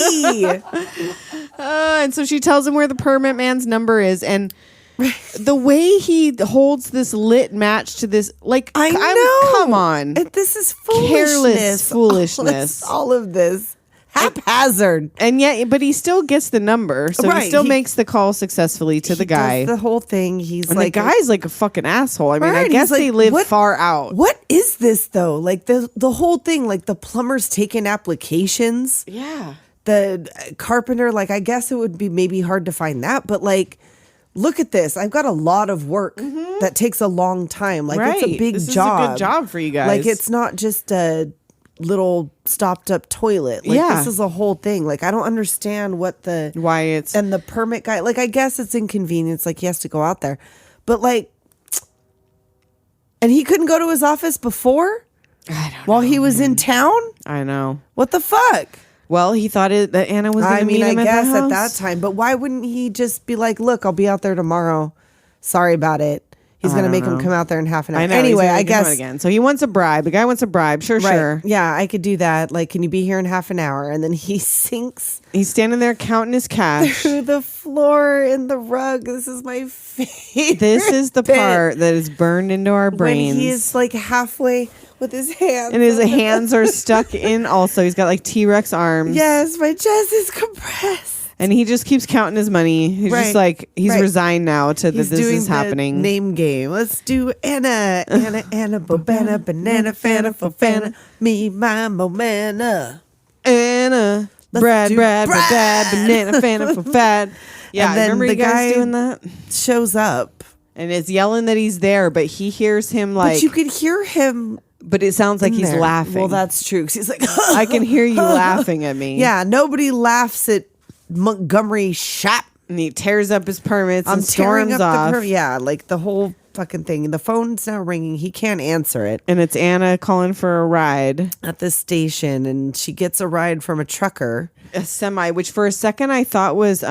Help me. And so she tells him where the permit man's number is. And the way he holds this lit match to this, like, I know. Come on. This is foolishness. Careless foolishness. All of this. Haphazard. And yet, but he still gets the number. So Right, he still he- makes the call successfully to the guy. Does the whole thing. He's And like, the guy's like a fucking asshole. I mean, I Right, guess he's they like, live what- far out. what is this though? Like the whole thing, like the plumber's taking applications. Yeah. The carpenter, like I guess it would be maybe hard to find that, but like, look at this. I've got a lot of work that takes a long time. Like it's a Right. big This job. is a good job for you guys. Like it's not just a little stopped up toilet. Like Yeah. this is a whole thing. Like I don't understand what the why it's and the permit guy. Like I guess it's inconvenience. Like he has to go out there, but like, and he couldn't go to his office before while he was in town. I know. What the fuck? Well, he thought that Anna was going I to meet mean, I him guess at the at that house. time, but why wouldn't he just be like, "Look, I'll be out there tomorrow. Sorry about it." He's I going to don't make him know. come out there in half an hour. I know. Anyway, he's gonna I come out guess again. So he wants a bribe. The guy wants a bribe. Sure, right. sure. Yeah, I could do that. Like, can you be here in half an hour? And then he sinks He's standing there counting his cash. through the floor in the rug. This is my favorite. This is the bit. part that is burned into our brains. When he is like halfway with his hands. and his hands are stuck in also. He's got like T-Rex arms. Yes, my chest is compressed. And he just keeps counting his money. He's just Right. like, he's Right. resigned now to that He's this doing is the happening. name game. Let's do Anna, Bobana, Banana, Fana, Fofana, me, my, Momana. Anna, Let's Brad, do Brad, Brad. Brad, banana, fan for fad. Yeah, And then remember the you guys guy- doing that? Shows up. And is yelling that he's there, but he hears him like, But you could hear him. but it sounds like in he's there. laughing. Well, that's true. 'Cause he's like, I can hear you laughing at me. yeah, nobody laughs at Montgomery Shop. And he tears up his permits I'm and tearing storms up off. the yeah, like the whole fucking thing. The phone's now ringing. He can't answer it And it's Anna calling for a ride. at the station, and she gets a ride from a trucker. A semi, which for a second I thought was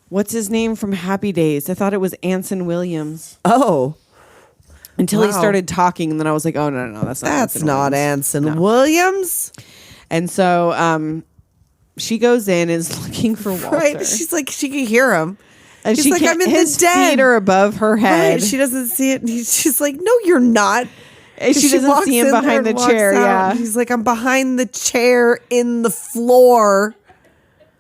what's his name from Happy Days? I thought it was Anson Williams. Oh, Until he Wow. started talking, and then I was like, oh no, that's not that's Anson not Williams. Anson No. Williams. And so she goes in and is looking for Walter. Right? She's like, she can hear him. and He's she like, can't, I'm in his the den. feet are above her head. Right? She doesn't see it. And she's like, no, you're not. And she doesn't walks see him in there behind the and walks chair. out, Yeah. and he's like, I'm behind the chair in the floor.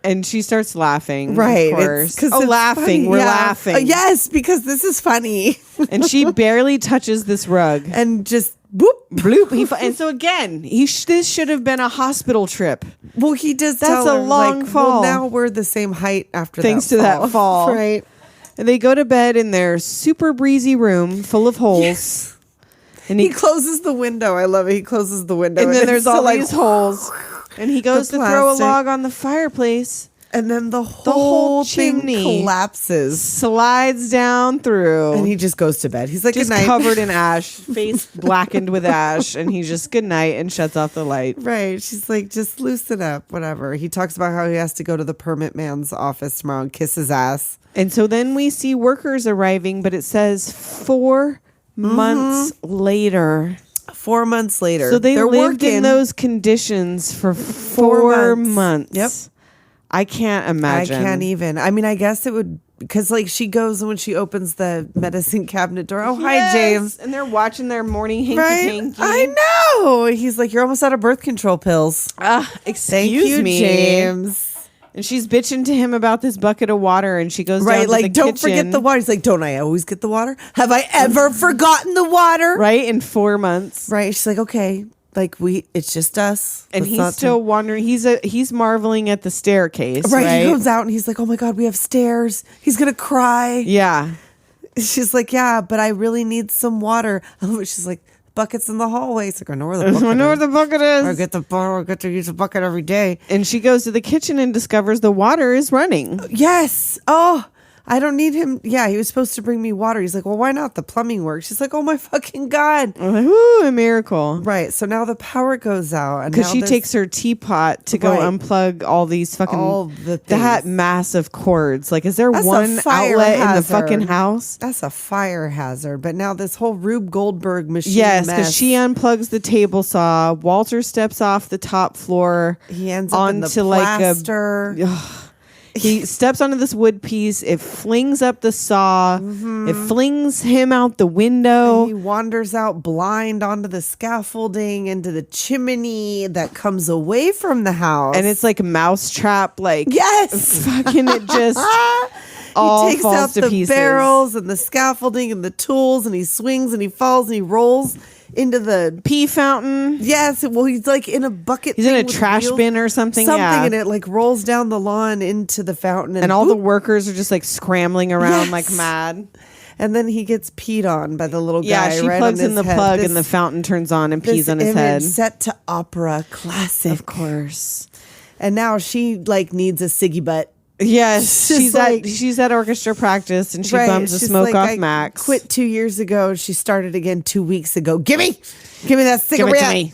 And she starts laughing. Right. Of course. It's Laughing. funny. We're Yeah. laughing. Yes, because this is funny. And she barely touches this rug. And just whoop. Bloop. And so again, this should have been a hospital trip. Well, he does. That's tell a her, long like, fall. Well, now we're the same height after Thanks that to fall. that fall. Right. And they go to bed in their super breezy room full of holes. And He closes the window. I love it. He closes the window. and then there's it's all still these holes. And he goes to throw a plastic. log on the fireplace. And then the whole whole thing chimney collapses. Slides down through. And he just goes to bed. He's like, just good night. covered in ash, face blackened with ash, and he's just good night and shuts off the light. Right. She's like, just loosen up, whatever. He talks about how he has to go to the permit man's office tomorrow and kiss his ass. And so then we see workers arriving, but it says 4 months later. 4 months later. So they're lived working. in those conditions for 4 months. Yep. I can't imagine. I can't even. I mean, I guess it would, because like she goes when she opens the medicine cabinet door. Oh, hi, Yes. James. And they're watching their morning hanky Right? panky. I know. He's like, you're almost out of birth control pills. Excuse Thank you, me. James. And she's bitching to him about this bucket of water, and she goes down Right, to like, the don't kitchen. forget the water. He's like, don't I always get the water? Have I ever forgotten the water? Right, in 4 months. Right. She's like, okay. Like it's just us. And Let's he's not still wondering. He's marveling at the staircase. Right. He comes out and he's like, oh my God, we have stairs. He's going to cry. Yeah. She's like, yeah, but I really need some water. She's like, bucket's in the hallway. It's like, I know where the bucket I know where the bucket is. I get to use a bucket every day. And she goes to the kitchen and discovers the water is running. Yes. Oh, I don't need him. Yeah, he was supposed to bring me water. He's like, well, why not? The plumbing works. She's like, oh my fucking God. I'm like, ooh, a miracle. Right. So now the power goes out. Because she takes her teapot to go unplug all these fucking, that massive cords. Like, is there one outlet in the fucking house? That's a fire hazard. But now this whole Rube Goldberg machine. Yes, because she unplugs the table saw. Walter steps off the top floor. He ends up in the plaster. He steps onto this wood piece. It flings up the saw. It flings him out the window. He wanders out blind onto the scaffolding into the chimney that comes away from the house. And it's like a mousetrap. Like, yes, fucking it just all he takes falls out to the pieces. barrels and the scaffolding and the tools, and he swings and he falls and he rolls into the pee fountain. Yes, well, he's like in a bucket. He's in a trash bin or something. And it like rolls down the lawn into the fountain, and all the workers are just like scrambling around like mad. And then he gets peed on by the little guy. Yeah, she right plugs on in the his plug, head. and the fountain turns on and pees on his head. Set to opera, classic, of course. And now she like needs a ciggy butt. Yes, she's at orchestra practice and she bums the smoke off Max. Quit 2 years ago. She started again 2 weeks ago. Give me that cigarette. Give it to me.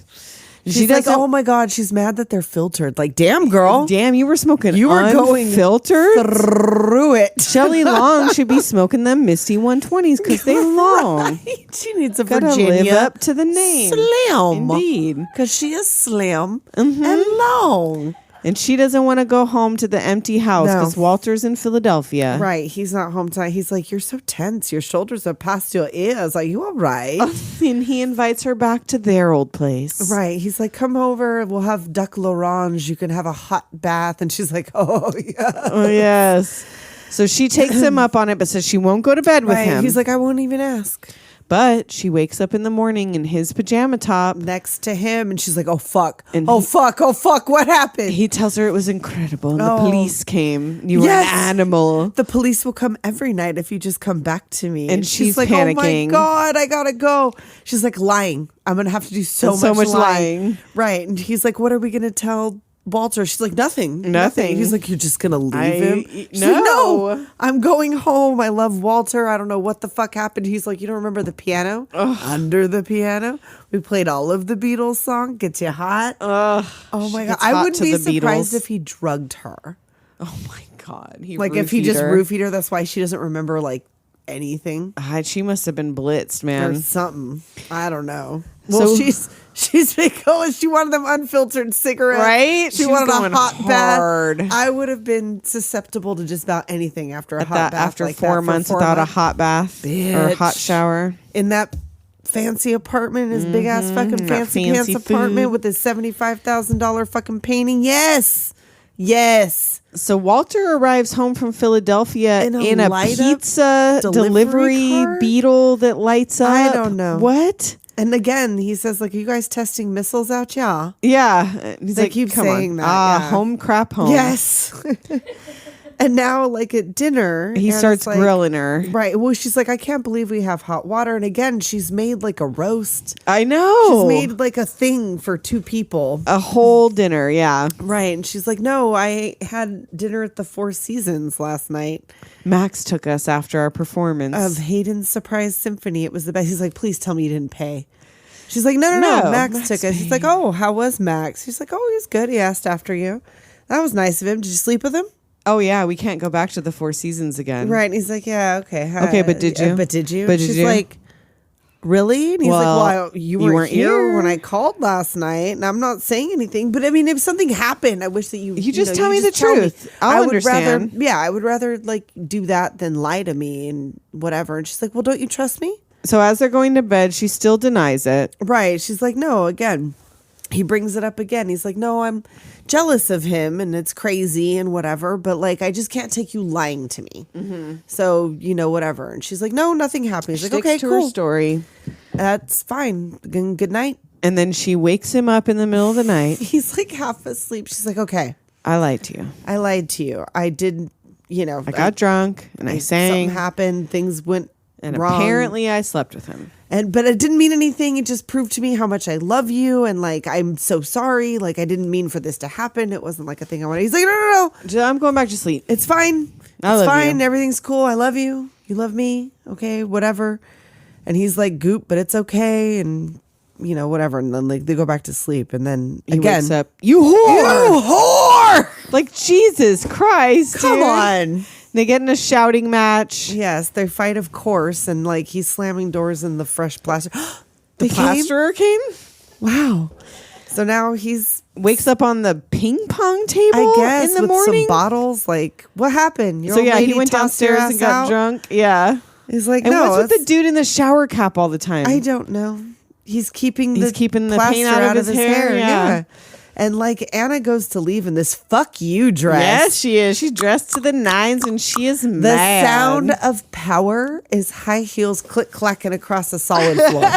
She's like, oh my God, she's mad that they're filtered. Like, damn, girl. Damn, you were smoking You were going filtered through it. Shelley Long should be smoking them Misty 120s because they long. Right. She needs a Gotta Virginia. live up to the name. Slim. Indeed. Because she is slim and long. And she doesn't want to go home to the empty house because Walter's in Philadelphia. Right. He's not home tonight. He's like, you're so tense. Your shoulders are past your ears. Are you all right? And he invites her back to their old place. Right. He's like, come over. We'll have duck l'orange. You can have a hot bath. And she's like, oh, yeah. Oh, yes. So she takes him up on it, but says she won't go to bed with him. He's like, I won't even ask. But she wakes up in the morning in his pajama top next to him, and she's like, "Oh fuck! Oh fuck! What happened?" He tells her it was incredible, and the police came. You were an animal. The police will come every night if you just come back to me. And she's like, panicking. "Oh my God, I gotta go." She's like, "Lying. I'm gonna have to do so much lying." Right? And he's like, "What are we gonna tell Walter?" She's like, nothing. He's like, you're just gonna leave him? She's like, no, I'm going home. I love Walter. I don't know what the fuck happened. He's like, you don't remember the piano? Under the piano, we played all of the Beatles song. Get you hot. Oh my God, I wouldn't be surprised if he drugged her. Oh my God, if he just roofied her. That's why she doesn't remember like anything. She must have been blitzed, man, or something. I don't know. Well, she's been going. She wanted them unfiltered cigarettes, right? She wanted a hot bath. I would have been susceptible to just about anything after a hot bath. After 4 months without a hot bath or a hot shower in that fancy apartment, his big ass fucking fancy pants apartment with his $75,000 fucking painting. Yes. So Walter arrives home from Philadelphia in a pizza delivery Beetle that lights up. I don't know. What? And again, he says, like, are you guys testing missiles out? Yeah. Yeah. He's like, keep saying that. Home crap home. Yes. And now, like, at dinner, he starts grilling her. Right. Well, she's like, I can't believe we have hot water. And again, she's made like a roast. I know. She's made like a thing for two people. A whole dinner, yeah. Right. And she's like, no, I had dinner at the Four Seasons last night. Max took us after our performance of Haydn's Surprise Symphony. It was the best. He's like, please tell me you didn't pay. She's like, no. Max took us. He's like, oh, how was Max? He's like, oh, he's good. He asked after you. That was nice of him. Did you sleep with him? Oh, yeah, we can't go back to the Four Seasons again. Right. And he's like, yeah, okay. Okay, but did you? She's like, really? And he's like, well, you weren't here when I called last night, and I'm not saying anything. But I mean, if something happened, I wish that you just tell me the truth. I would understand. I would rather like do that than lie to me and whatever. And she's like, well, don't you trust me? So as they're going to bed, she still denies it. Right. She's like, no, again. He brings it up again. He's like, no, I'm jealous of him and it's crazy and whatever, but like, I just can't take you lying to me. Mm-hmm. So, whatever. And she's like, no, nothing happened. He's like, okay, to cool. Her story. That's fine. Good night. And then she wakes him up in the middle of the night. He's like half asleep. She's like, okay, I lied to you. I did, I got drunk and I sang. Something happened. Things went and wrong. Apparently I slept with him. But it didn't mean anything. It just proved to me how much I love you. And like, I'm so sorry. Like, I didn't mean for this to happen. It wasn't like a thing I wanted. He's like, no. I'm going back to sleep. It's fine. I It's love fine. you. Everything's cool. I love you. You love me. Okay, whatever. And he's like, goop, but it's okay. And, whatever. And then like they go back to sleep. And then He again, wakes up. You whore! Like, Jesus Christ, Come dude. on. They get in a shouting match. Yes, they fight, of course. And like he's slamming doors in the fresh plaster. The plasterer came? Wow. So now he's wakes up on the ping pong table I guess, in the with morning. some bottles. Like, what happened? Your So old yeah, lady he went tossed your downstairs and ass got out? drunk. Yeah. He's like, And no. what's with the dude in the shower cap all the time? I don't know. He's keeping the keeping the plaster paint out of his hair. Yeah. And like Anna goes to leave in this fuck you dress. Yes, she is. She's dressed to the nines and she is The mad. sound of power is high heels click clacking across a solid floor.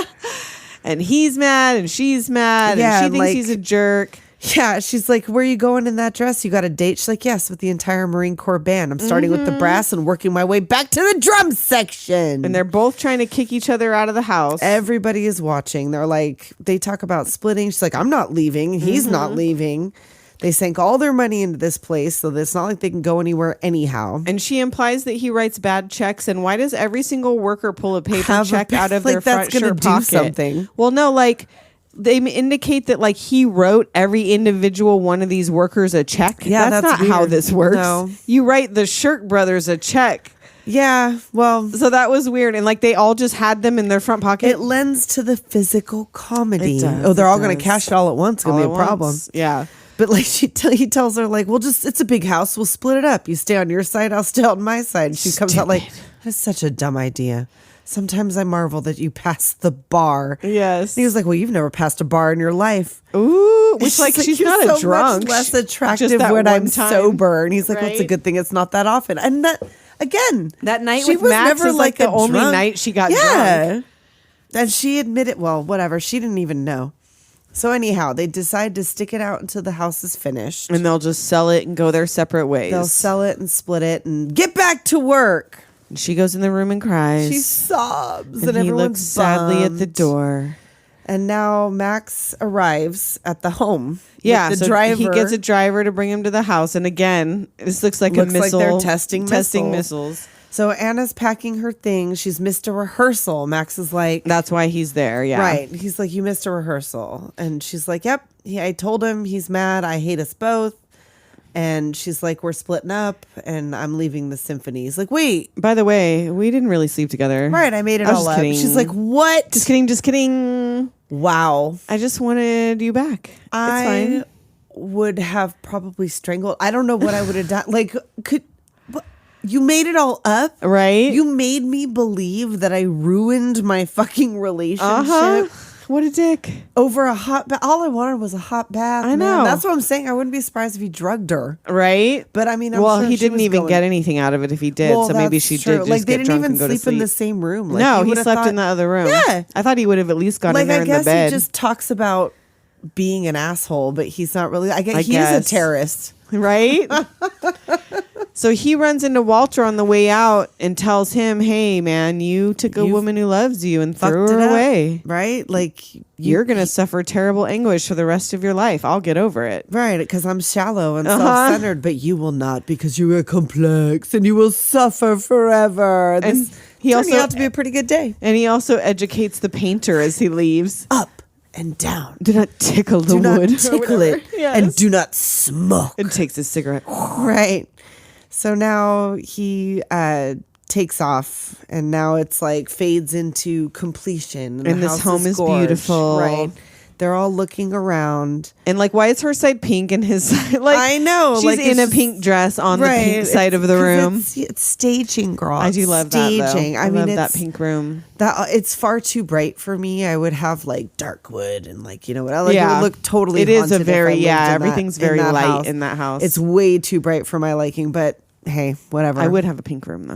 And he's mad and she's mad Yeah, and she and, thinks like, he's a jerk. Yeah, she's like, where are you going in that dress? You got a date? She's like, yes, with the entire Marine Corps band. I'm starting with the brass and working my way back to the drum section. And they're both trying to kick each other out of the house. Everybody is watching. They're like, they talk about splitting. She's like, I'm not leaving. He's not leaving. They sank all their money into this place, so it's not like they can go anywhere anyhow. And she implies that he writes bad checks. And why does every single worker pull a paper Have a check out of like their that's front gonna shirt do pocket? something. Well, no, like they indicate that like he wrote every individual one of these workers a check. Yeah, that's that's not how weird. this works. No. You write the Shirt brothers a check. Yeah, well, So that was weird. And like they all just had them in their front pocket. it lends to the physical comedy. It does, Oh, they're it all going to does. cash it all at once. It's going to All be a at problem. once. Yeah. But like he tells her like, well, it's a big house. We'll split it up. You stay on your side. I'll stay on my side. And she comes out like, that's such a dumb idea. Sometimes I marvel that you passed the bar. Yes. And he was like, well, you've never passed a bar in your life. Ooh, which like she's "You're not so a drunk. much less Just attractive that when one I'm time. sober. And he's like, well, it's a Right? good thing it's not that often. And that, again, That night she with was Max never is like the a only drunk. night she got yeah. drunk. And she admitted, well, whatever. She didn't even know. So anyhow, they decide to stick it out until the house is finished. And they'll just sell it and go their separate ways. They'll sell it and split it and get back to work. And she goes in the room and cries. She sobs and and he everyone's looks sadly at the bummed. door. And now Max arrives at the home. Yeah, with the so driver. he gets a driver to bring him to the house. And again, this looks like a missile. they're testing missiles. So Anna's packing her things. She's missed a rehearsal. Max is like, That's why he's there. Yeah. right. He's like, you missed a rehearsal. And she's like, yep. I told him he's mad. I hate us both. And she's like, we're splitting up and I'm leaving the symphony. He's like, wait. By the way, we didn't really sleep together. Right. I made it I was all just up. kidding. She's like, what? Just kidding. Just kidding. Wow. I just wanted you back. It's I fine. would have probably strangled. I don't know what I would have done. Like, you made it all up, Right? You made me believe that I ruined my fucking relationship What a dick. over a hot bath. All I wanted was a hot bath. I man. know. That's what I'm saying. I wouldn't be surprised if he drugged her. Right? But I mean, I'm well, sure he she didn't was even going- get anything out of it if he did. Well, so maybe that's she true. did just like they get didn't drunk even and go to sleep in sleep. the same room. Like, No, he would've slept thought- in the other room. Yeah. I thought he would have at least gone Like in there I in the guess bed. he just talks about being an asshole, but he's not really. I guess he's a guess. terrorist. Right? So he runs into Walter on the way out and tells him, hey, man, you took a You woman who loves you and threw Fucked it her up, away. right? Like You're going to suffer terrible anguish for the rest of your life. I'll get over it. right, because I'm shallow and Uh-huh. self-centered, but you will not because you are complex and you will suffer forever. And This he turned also- out to be a pretty good day. And he also educates the painter as he leaves. Up and down. Do not tickle the Do not wood. tickle it and do not smoke. And takes his cigarette. Right. So now he takes off, and now it's like fades into completion. And the this house home is gorged. beautiful. Right. They're all looking around. And like, why is her side pink and his side like? I know, she's like, in it's a just- pink dress on the Right. pink side of the 'Cause room. It's staging, girl. I do love staging. that though. I mean, love that it's- pink room. That it's far too bright for me. I would have like dark wood and like what I like. It Yeah. would look totally. It is a haunted if I very lived yeah. in that- Everything's in very that light house. in that house. It's way too bright for my liking, but hey, whatever. I would have a pink room though.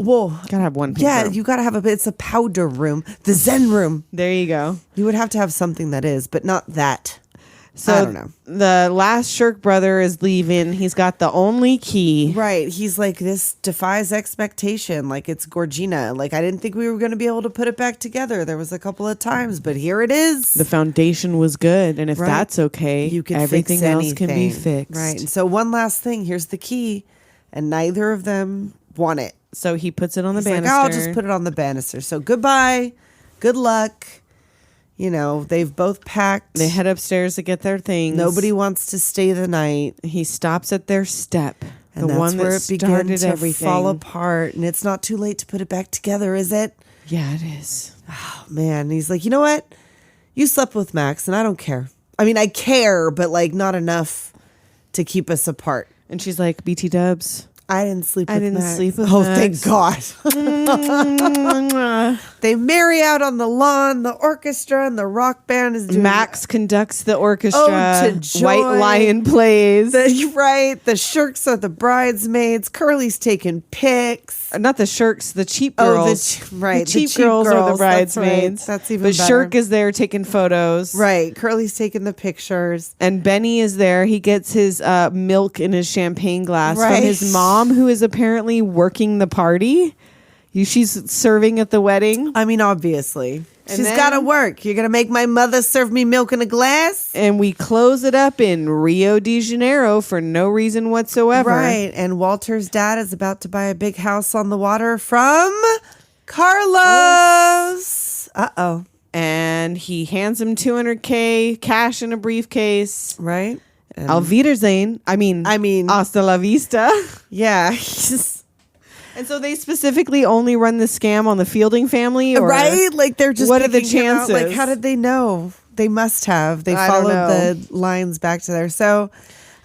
Well, Gotta have one pink yeah, room. you gotta have it's a powder room, the Zen room. There you go. You would have to have something that is, but not that. So I don't know. the last Shirk brother is leaving. He's got the only key. Right. He's like, this defies expectation. Like, it's Gorgina. Like, I didn't think we were going to be able to put it back together. There was a couple of times, but here it is. The foundation was good, and if Right. that's okay, You can everything fix else can be anything. fixed. Right. And so one last thing. Here's the key. And neither of them want it. So he puts it on the He's like, banister. I'll just put it on the banister. So goodbye. Good luck. You know, they've both packed. They head upstairs to get their things. Nobody wants to stay the night. He stops at their step. And the that's one where that it began started to everything. fall apart. And it's not too late to put it back together, is it? Yeah, it is. Oh, man. And he's like, you know what? You slept with Max, and I don't care. I mean, I care, but like not enough to keep us apart. And she's like, BT dubs. I didn't sleep with I didn't Max. sleep with Oh, Max. thank God. They marry out on the lawn. The orchestra and the rock band is doing Max conducts the orchestra. Oh, to joy. White Lion plays. Right. The Shirks are the bridesmaids. Curly's taking pics. Not the Shirks, the cheap Oh, girls. right. The cheap girls are the That's right. bridesmaids. That's even But better. Shirk is there taking photos. Right. Curly's taking the pictures. And Benny is there. He gets his milk in his champagne glass Right. from his mom, who is apparently working the party. She's serving at the wedding. I mean, obviously. And She's then- got to work. You're going to make my mother serve me milk in a glass? And we close it up in Rio de Janeiro for no reason whatsoever. Right. And Walter's dad is about to buy a big house on the water from Carlos. Uh-oh. And he hands him $200K cash in a briefcase. Right. And Auf Wiedersehen. I mean, hasta la vista. yeah. And so they specifically only run the scam on the Fielding family, or right? Like they're just what are the picking him out. chances? Like, how did they know? They must have. They I don't followed know. the lines back to there. So,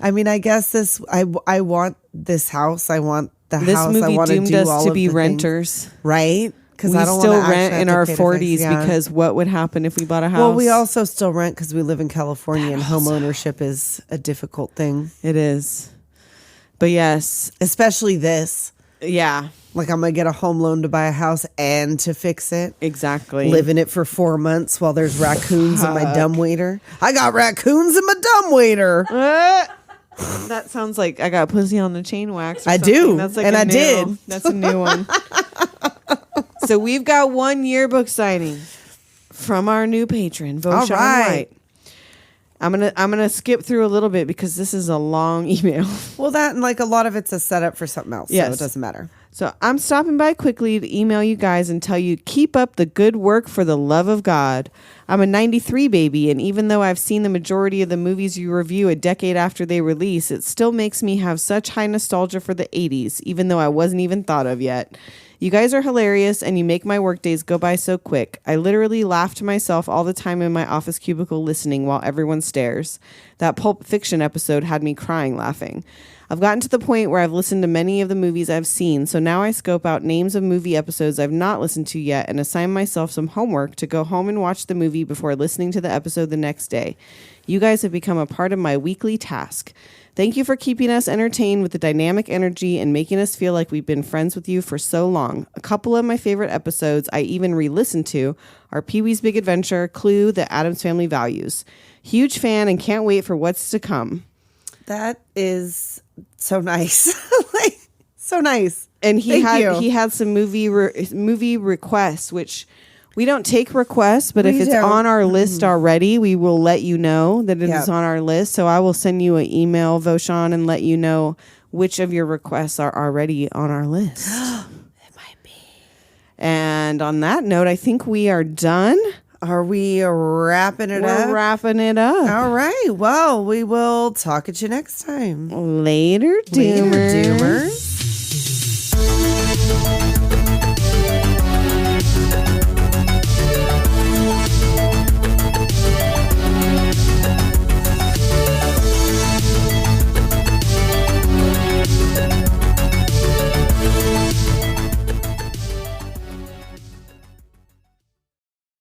I mean, I guess this. I want this house. I want the This house. I movie want to doomed do us all to of be the renters. things. Right? Because We I don't still wanna rent actually in have our to pay to 40s fix- yeah. because what would happen if we bought a house? Well, we also still rent because we live in California and home ownership is a difficult thing. It is. But yes. Especially this. Yeah. Like I'm going to get a home loan to buy a house and to fix it. Exactly. Live in it for 4 months while there's raccoons in my dumbwaiter. I got raccoons in my dumbwaiter. That sounds like I got pussy on the chain wax. Or I something. do, That's like and a I new- did. That's a new one. So we've got one yearbook signing from our new patron, Voshan right. White. I'm gonna skip through a little bit because this is a long email. Well, that and like a lot of it's a setup for something else, so Yes. it doesn't matter. So I'm stopping by quickly to email you guys and tell you keep up the good work for the love of God. I'm a 93 baby, and even though I've seen the majority of the movies you review a decade after they release, it still makes me have such high nostalgia for the 80s, even though I wasn't even thought of yet. You guys are hilarious, and you make my workdays go by so quick. I literally laugh to myself all the time in my office cubicle listening while everyone stares. That Pulp Fiction episode had me crying laughing. I've gotten to the point where I've listened to many of the movies I've seen, so now I scope out names of movie episodes I've not listened to yet and assign myself some homework to go home and watch the movie before listening to the episode the next day. You guys have become a part of my weekly task. Thank you for keeping us entertained with the dynamic energy and making us feel like we've been friends with you for so long. A couple of my favorite episodes I even re-listened to are Pee-wee's Big Adventure, Clue, The Addams Family Values. Huge fan and can't wait for what's to come. That is so nice. Like, so nice. And he Thank you. had some movie requests, which we don't take requests, but if We it's don't. on our list already, we will let you know that it is Yep. on our list. So I will send you an email, Voshan, and let you know which of your requests are already on our list. It might be. And on that note, I think we are done. Are we wrapping it up? We're wrapping it up. All right. Well, we will talk at you next time. Later, Doomers. Later, Doomers.